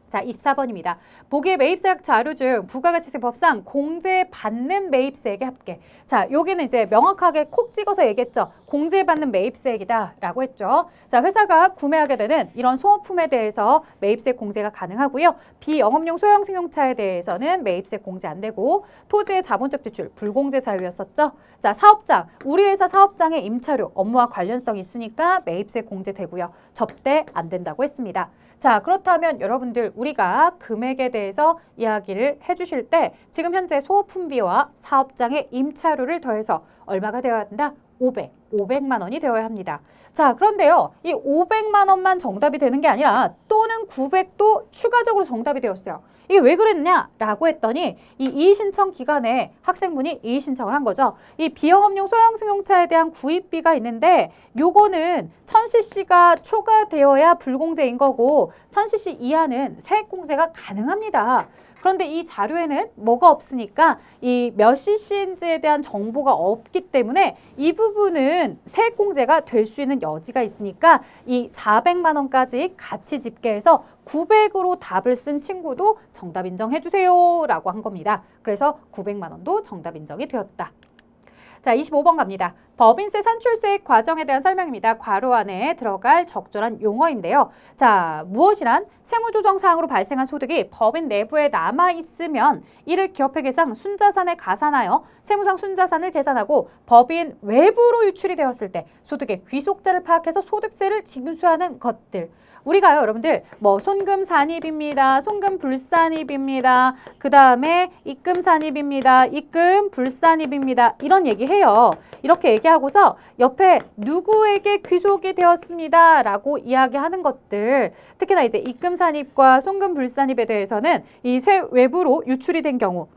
자, 24번입니다. 보기의 매입세약 자료 중 부가가치세법상 공제받는 매입세액의 합계. 자, 여기는 이제 명확하게 콕 찍어서 얘기했죠. 공제받는 매입세액이다 라고 했죠. 자, 회사가 구매하게 되는 이런 소모품에 대해서 매입세 공제가 가능하고요. 비영업용 소형 승용차에 대해서는 매입세 공제 안 되고 토지의 자본적 지출 불공제 사유였었죠. 자, 사업장, 우리 회사 사업장의 임차료 업무와 관련성이 있으니까 매입세 공제되고요. 접대 안 된다고 했습니다. 자, 그렇다면 여러분들 우리가 금액에 대해서 이야기를 해주실 때 지금 현재 소모품비와 사업장의 임차료를 더해서 얼마가 되어야 한다? 500만 원이 되어야 합니다. 자, 그런데요. 이 500만 원만 정답이 되는 게 아니라 또는 900도 추가적으로 정답이 되었어요. 이게 왜 그랬냐라고 했더니 이 이의신청 기간에 학생분이 이의신청을 한 거죠. 이 비영업용 소형 승용차에 대한 구입비가 있는데 요거는 1000cc가 초과되어야 불공제인 거고 1000cc 이하는 세액공제가 가능합니다. 그런데 이 자료에는 뭐가 없으니까 이 몇 cc인지에 대한 정보가 없기 때문에 이 부분은 세액공제가 될 수 있는 여지가 있으니까 이 400만 원까지 같이 집계해서 900으로 답을 쓴 친구도 정답 인정해 주세요 라고 한 겁니다. 그래서 900만 원도 정답 인정이 되었다. 자, 25번 갑니다. 법인세 산출세액 과정에 대한 설명입니다. 괄호 안에 들어갈 적절한 용어인데요. 자, 무엇이란 세무조정사항으로 발생한 소득이 법인 내부에 남아있으면 이를 기업회계상 순자산에 가산하여 세무상 순자산을 계산하고 법인 외부로 유출이 되었을 때 소득의 귀속자를 파악해서 소득세를 징수하는 것들. 우리가요, 여러분들 뭐 손금 산입입니다. 손금 불산입입니다. 그 다음에 입금 산입입니다. 입금 불산입입니다. 이런 얘기해요. 이렇게 얘기하고서 옆에 누구에게 귀속이 되었습니다. 라고 이야기하는 것들. 특히나 이제 입금 산입과 손금 불산입에 대해서는 이 외부로 유출이 된 경우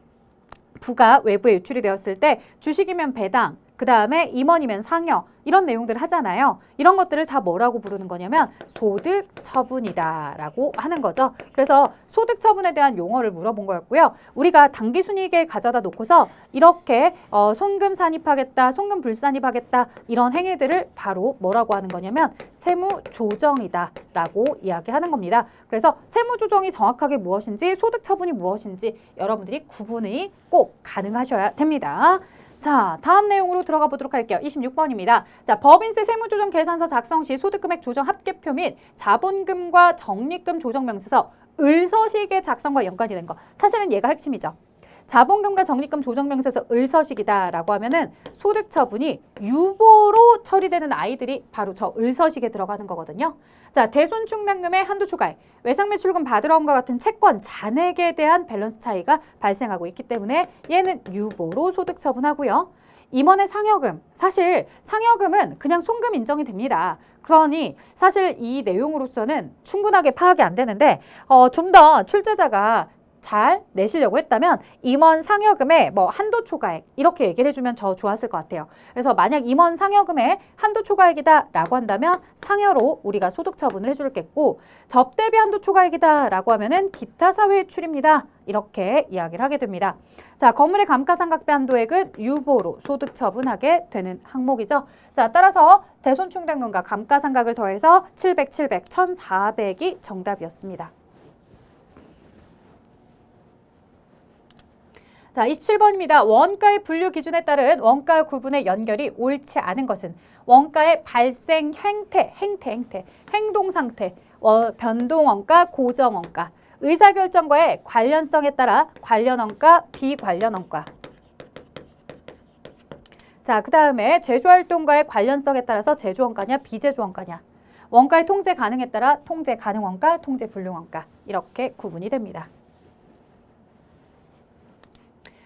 부가 외부에 유출이 되었을 때 주식이면 배당, 그 다음에 임원이면 상여 이런 내용들을 하잖아요. 이런 것들을 다 뭐라고 부르는 거냐면 소득처분이다 라고 하는 거죠. 그래서 소득처분에 대한 용어를 물어본 거였고요. 우리가 당기순이익에 가져다 놓고서 이렇게 손금 산입하겠다, 손금 불산입하겠다 이런 행위들을 바로 뭐라고 하는 거냐면 세무조정이다 라고 이야기하는 겁니다. 그래서 세무조정이 정확하게 무엇인지 소득처분이 무엇인지 여러분들이 구분이 꼭 가능하셔야 됩니다. 자, 다음 내용으로 들어가 보도록 할게요. 26번입니다. 자, 법인세 세무조정 계산서 작성 시 소득금액 조정 합계표 및 자본금과 적립금 조정 명세서 을서식의 작성과 연관이 된 거. 사실은 얘가 핵심이죠. 자본금과 적립금 조정 명세서 을서식이다라고 하면은 소득처분이 유보로 처리되는 아이들이 바로 저 을서식에 들어가는 거거든요. 자, 대손충당금의 한도 초과액, 외상매출금 받으러 온과 같은 채권, 잔액에 대한 밸런스 차이가 발생하고 있기 때문에 얘는 유보로 소득처분하고요. 임원의 상여금, 사실 상여금은 그냥 송금 인정이 됩니다. 그러니 사실 이 내용으로서는 충분하게 파악이 안 되는데 좀 더 출제자가 잘 내시려고 했다면 임원 상여금의 뭐 한도 초과액 이렇게 얘기를 해주면 더 좋았을 것 같아요. 그래서 만약 임원 상여금의 한도 초과액이다 라고 한다면 상여로 우리가 소득 처분을 해줄겠고 접대비 한도 초과액이다 라고 하면은 기타 사회출입니다. 이렇게 이야기를 하게 됩니다. 자, 건물의 감가상각비 한도액은 유보로 소득 처분하게 되는 항목이죠. 자, 따라서 대손충당금과 감가상각을 더해서 700, 1400이 정답이었습니다. 자, 27번입니다. 원가의 분류 기준에 따른 원가 구분의 연결이 옳지 않은 것은 원가의 발생 행태, 행동 상태, 변동 원가, 고정 원가, 의사결정과의 관련성에 따라 관련 원가, 비관련 원가. 자, 그 다음에 제조활동과의 관련성에 따라서 제조원가냐, 비제조원가냐. 원가의 통제 가능에 따라 통제 가능 원가, 통제 불능 원가. 이렇게 구분이 됩니다.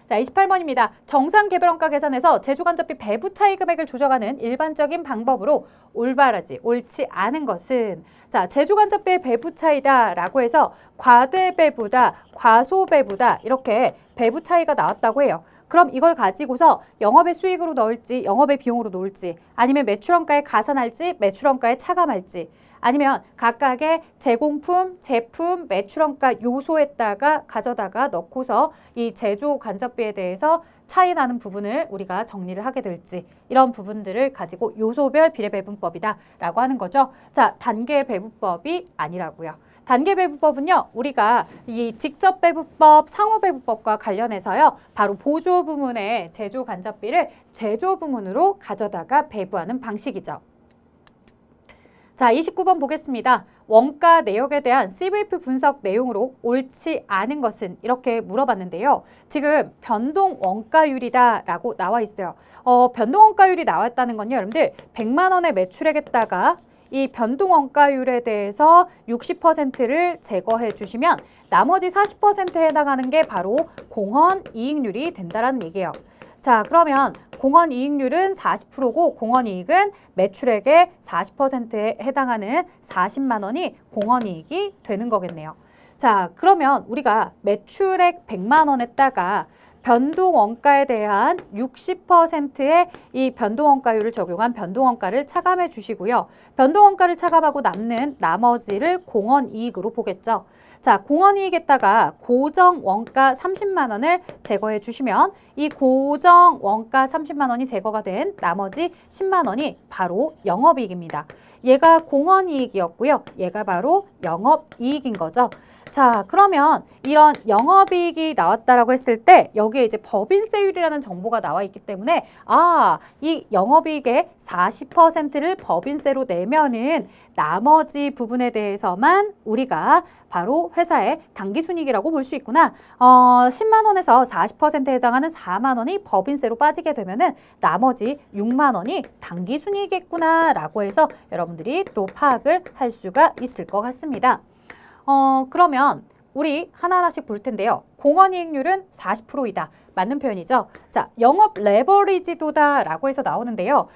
자, 28번입니다. 정상개별원가 계산에서 제조간접비 배부 차이 금액을 조정하는 일반적인 방법으로 올바르지, 옳지 않은 것은 자, 제조간접비의 배부 차이다 라고 해서 과대배부다, 과소배부다 이렇게 배부 차이가 나왔다고 해요. 그럼 이걸 가지고서 영업의 수익으로 넣을지, 영업의 비용으로 놓을지 아니면 매출원가에 가산할지, 매출원가에 차감할지 아니면 각각의 제공품, 제품, 매출원가 요소에다가 가져다가 넣고서 이 제조 간접비에 대해서 차이 나는 부분을 우리가 정리를 하게 될지 이런 부분들을 가지고 요소별 비례배분법이다 라고 하는 거죠. 자, 단계배분법이 아니라고요. 단계배분법은요, 우리가 이 직접배분법, 상호배분법과 관련해서요, 바로 보조 부문의 제조 간접비를 제조 부문으로 가져다가 배분하는 방식이죠. 자, 29번 보겠습니다. 원가 내역에 대한 CVP 분석 내용으로 옳지 않은 것은 이렇게 물어봤는데요. 지금 변동 원가율이다 라고 나와 있어요. 변동 원가율이 나왔다는 건요, 여러분들 100만 원의 매출액에다가 이 변동 원가율에 대해서 60%를 제거해 주시면 나머지 40%에 해당하는 게 바로 공헌 이익률이 된다는 얘기예요. 자, 그러면 공헌 이익률은 40%고 공헌 이익은 매출액의 40%에 해당하는 40만 원이 공헌 이익이 되는 거겠네요. 자, 그러면 우리가 매출액 100만 원에다가 변동 원가에 대한 60%의 이 변동 원가율을 적용한 변동 원가를 차감해 주시고요. 변동 원가를 차감하고 남는 나머지를 공헌 이익으로 보겠죠. 자, 공헌 이익에다가 고정 원가 30만 원을 제거해 주시면 이 고정 원가 30만 원이 제거가 된 나머지 10만 원이 바로 영업이익입니다. 얘가 공헌 이익이었고요. 얘가 바로 영업이익인 거죠. 자, 그러면 이런 영업이익이 나왔다라고 했을 때 여기에 이제 법인세율이라는 정보가 나와 있기 때문에 이 영업이익의 40%를 법인세로 내면은 나머지 부분에 대해서만 우리가 바로 회사의 당기순이익이라고 볼 수 있구나. 10만 원에서 40%에 해당하는 4만 원이 법인세로 빠지게 되면은 나머지 6만 원이 당기순이익이겠구나 라고 해서 여러분들이 또 파악을 할 수가 있을 것 같습니다. 그러면 우리 하나하나씩 볼 텐데요. 공헌이익률은 40%이다. 맞는 표현이죠. 자, 영업 레버리지도다 라고 해서 나오는데요.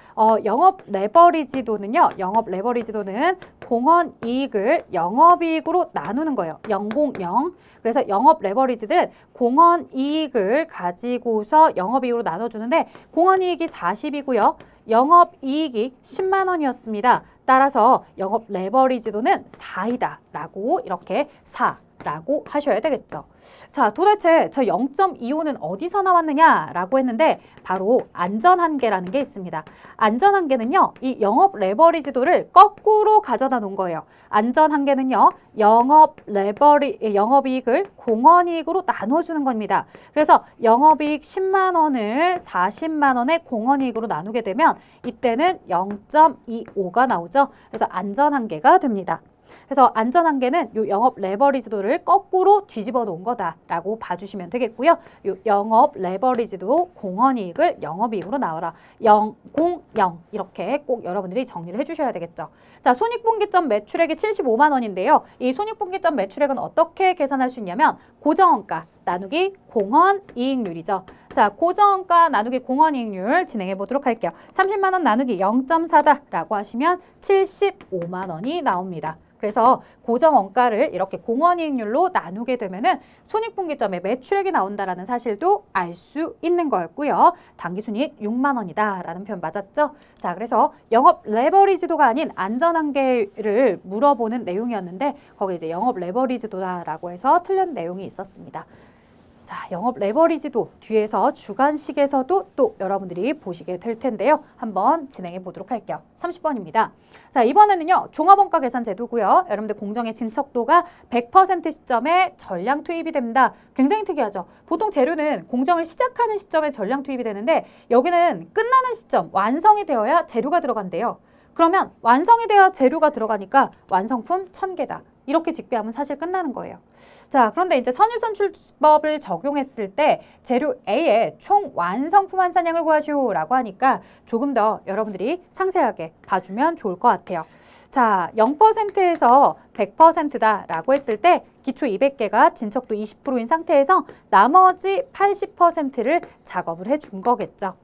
영업 레버리지도는요. 영업 레버리지도는 공헌이익을 영업이익으로 나누는 거예요. 000. 그래서 영업 레버리지는 공헌이익을 가지고서 영업이익으로 나눠주는데 공헌이익이 40이고요. 영업이익이 10만 원이었습니다. 따라서 영업 레버리지도는 4이다 라고 이렇게 4라고 하셔야 되겠죠. 자, 도대체 저 0.25는 어디서 나왔느냐라고 했는데 바로 안전한계라는 게 있습니다. 안전한계는요. 이 영업 레버리지도를 거꾸로 가져다 놓은 거예요. 안전한계는요. 영업이익을 공헌이익으로 나눠주는 겁니다. 그래서 영업이익 10만 원을 40만 원의 공헌이익으로 나누게 되면 이때는 0.25가 나오죠. 그래서 안전한계가 됩니다. 그래서 안전한계는 요 영업 레버리지도를 거꾸로 뒤집어 놓은 거다라고 봐주시면 되겠고요. 요 영업 레버리지도 공헌이익을 영업이익으로 나와라. 0, 0, 0 이렇게 꼭 여러분들이 정리를 해주셔야 되겠죠. 자, 손익분기점 매출액이 75만 원인데요. 이 손익분기점 매출액은 어떻게 계산할 수 있냐면 고정원가 나누기 공헌이익률이죠. 자, 고정원가 나누기 공헌이익률 진행해 보도록 할게요. 30만 원 나누기 0.4다라고 하시면 75만 원이 나옵니다. 그래서 고정원가를 이렇게 공헌이익률로 나누게 되면은 손익분기점에 매출액이 나온다라는 사실도 알 수 있는 거였고요. 당기순이익 6만 원이다라는 표현 맞았죠? 자, 그래서 영업 레버리지도가 아닌 안전한계를 물어보는 내용이었는데 거기 이제 영업 레버리지도다라고 해서 틀린 내용이 있었습니다. 자, 영업 레버리지도 뒤에서 주간식에서도 또 여러분들이 보시게 될 텐데요. 한번 진행해 보도록 할게요. 30번입니다. 자, 이번에는요. 종합원가 계산 제도고요. 여러분들 공정의 진척도가 100% 시점에 전량 투입이 됩니다. 굉장히 특이하죠. 보통 재료는 공정을 시작하는 시점에 전량 투입이 되는데 여기는 끝나는 시점, 완성이 되어야 재료가 들어간대요. 그러면 완성이 되어 재료가 들어가니까 완성품 1000개다. 이렇게 직배하면 사실 끝나는 거예요. 자, 그런데 이제 선입선출법을 적용했을 때 재료 A의 총 완성품 환산량을 구하시오라고 하니까 조금 더 여러분들이 상세하게 봐주면 좋을 것 같아요. 자, 0%에서 100%다라고 했을 때 기초 200개가 진척도 20%인 상태에서 나머지 80%를 작업을 해준 거겠죠.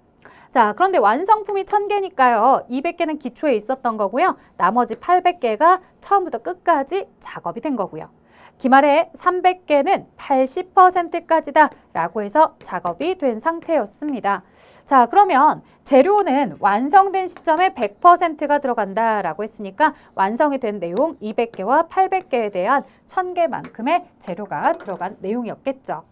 자, 그런데 완성품이 1000개니까요. 200개는 기초에 있었던 거고요. 나머지 800개가 처음부터 끝까지 작업이 된 거고요. 기말에 300개는 80%까지다 라고 해서 작업이 된 상태였습니다. 자, 그러면 재료는 완성된 시점에 100%가 들어간다 라고 했으니까 완성이 된 내용 200개와 800개에 대한 1000개만큼의 재료가 들어간 내용이었겠죠.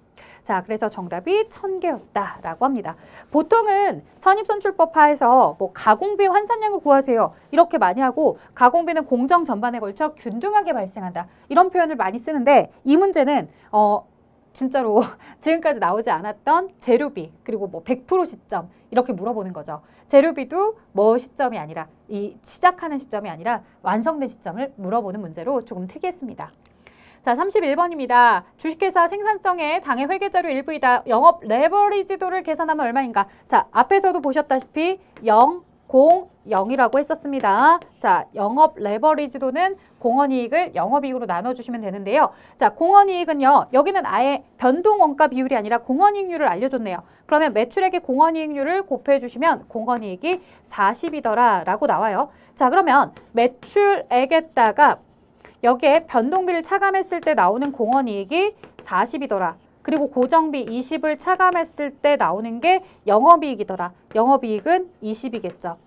자, 그래서 정답이 1000개였다라고 합니다. 보통은 선입선출법 하에서 뭐 가공비 환산량을 구하세요. 이렇게 많이 하고 가공비는 공정 전반에 걸쳐 균등하게 발생한다. 이런 표현을 많이 쓰는데 이 문제는 진짜로 지금까지 나오지 않았던 재료비 그리고 뭐 100% 시점 이렇게 물어보는 거죠. 재료비도 뭐 시점이 아니라 이 시작하는 시점이 아니라 완성된 시점을 물어보는 문제로 조금 특이했습니다. 자, 31번입니다. 주식회사 생산성의 당해 회계자료 일부이다. 영업 레버리지도를 계산하면 얼마인가? 자, 앞에서도 보셨다시피 0, 0, 0이라고 했었습니다. 자, 영업 레버리지도는 공헌이익을 영업이익으로 나눠주시면 되는데요. 자, 공헌이익은요. 여기는 아예 변동원가 비율이 아니라 공헌이익률을 알려줬네요. 그러면 매출액의 공헌이익률을 곱해주시면 공헌이익이 40이더라 라고 나와요. 자, 그러면 매출액에다가 여기에 변동비를 차감했을 때 나오는 공헌이익이 40이더라. 그리고 고정비 20을 차감했을 때 나오는 게 영업이익이더라. 영업이익은 20이겠죠.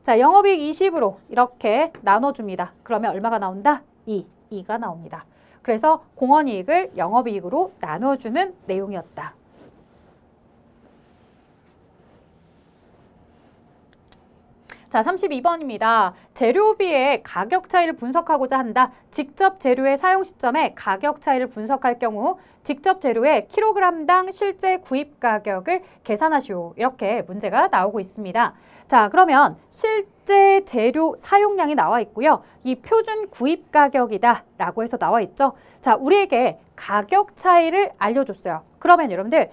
자, 영업이익 20으로 이렇게 나눠줍니다. 그러면 얼마가 나온다? 2가 나옵니다. 그래서 공헌이익을 영업이익으로 나눠주는 내용이었다. 자, 32번입니다. 재료비의 가격 차이를 분석하고자 한다. 직접 재료의 사용 시점에 가격 차이를 분석할 경우 직접 재료의 킬로그램당 실제 구입 가격을 계산하시오. 이렇게 문제가 나오고 있습니다. 자, 그러면 실제 재료 사용량이 나와 있고요. 이 표준 구입 가격이다 라고 해서 나와 있죠. 자, 우리에게 가격 차이를 알려줬어요. 그러면 여러분들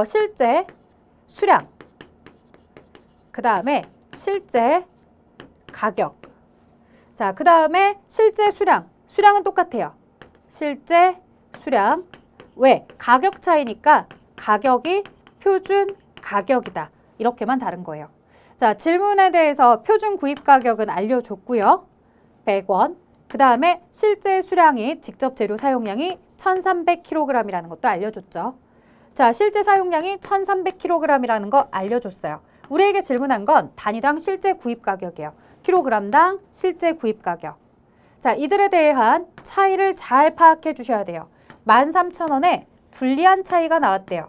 실제 수량 그 다음에 실제 가격. 자, 그 다음에 실제 수량. 수량은 똑같아요. 실제 수량. 왜? 가격 차이니까 가격이 표준 가격이다. 이렇게만 다른 거예요. 자, 질문에 대해서 표준 구입 가격은 알려줬고요. 100원. 그 다음에 실제 수량이 직접 재료 사용량이 1300kg이라는 것도 알려줬죠. 자, 실제 사용량이 1300kg이라는 거 알려줬어요. 우리에게 질문한 건 단위당 실제 구입 가격이에요. 킬로그램당 실제 구입 가격. 자, 이들에 대한 차이를 잘 파악해 주셔야 돼요. 13,000원에 불리한 차이가 나왔대요.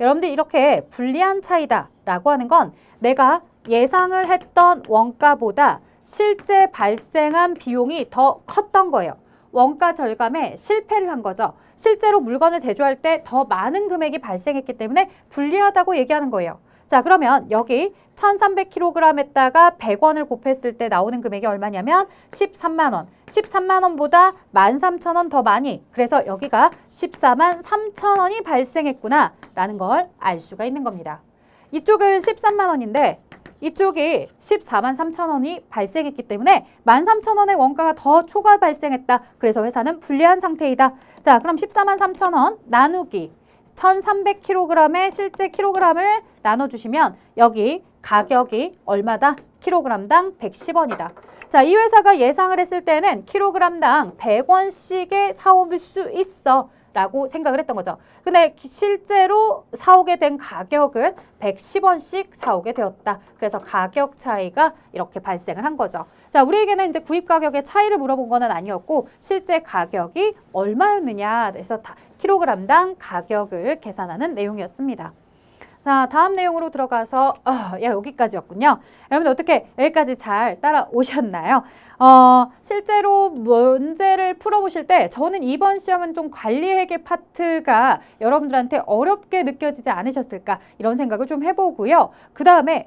여러분들 이렇게 불리한 차이다 라고 하는 건 내가 예상을 했던 원가보다 실제 발생한 비용이 더 컸던 거예요. 원가 절감에 실패를 한 거죠. 실제로 물건을 제조할 때 더 많은 금액이 발생했기 때문에 불리하다고 얘기하는 거예요. 자, 그러면 여기 1300kg에다가 100원을 곱했을 때 나오는 금액이 얼마냐면 13만 원. 13만 원보다 13,000원 더 많이. 그래서 여기가 14만 3천 원이 발생했구나 라는 걸 알 수가 있는 겁니다. 이쪽은 13만 원인데 이쪽이 14만 3천 원이 발생했기 때문에 13,000원의 원가가 더 초과 발생했다. 그래서 회사는 불리한 상태이다. 자, 그럼 14만 3천 원 나누기 1300kg의 실제 킬로그램을 나눠주시면 여기 가격이 얼마다? 킬로그램당 110원이다. 자, 이 회사가 예상을 했을 때는 킬로그램당 100원씩에 사올 수 있어 라고 생각을 했던 거죠. 근데 실제로 사오게 된 가격은 110원씩 사오게 되었다. 그래서 가격 차이가 이렇게 발생을 한 거죠. 자, 우리에게는 이제 구입 가격의 차이를 물어본 건 아니었고 실제 가격이 얼마였느냐 해서 킬로그램당 가격을 계산하는 내용이었습니다. 자, 다음 내용으로 들어가서 여기까지였군요. 여러분 어떻게 여기까지 잘 따라오셨나요? 실제로 문제를 풀어보실 때 저는 이번 시험은 좀 관리회계 파트가 여러분들한테 어렵게 느껴지지 않으셨을까 이런 생각을 좀 해보고요. 그 다음에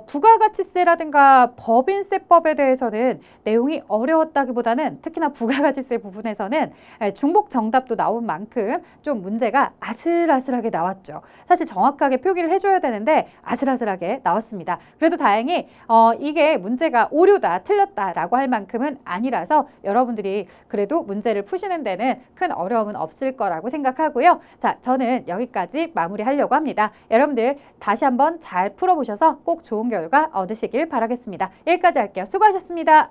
부가가치세라든가 법인세법에 대해서는 내용이 어려웠다기보다는 특히나 부가가치세 부분에서는 중복 정답도 나온 만큼 좀 문제가 아슬아슬하게 나왔죠. 사실 정확하게 표기를 해줘야 되는데 아슬아슬하게 나왔습니다. 그래도 다행히 이게 문제가 오류다, 틀렸다라고 할 만큼은 아니라서 여러분들이 그래도 문제를 푸시는 데는 큰 어려움은 없을 거라고 생각하고요. 자, 저는 여기까지 마무리하려고 합니다. 여러분들 다시 한번 잘 풀어보셔서 꼭 좋은 결과 얻으시길 바라겠습니다. 여기까지 할게요. 수고하셨습니다.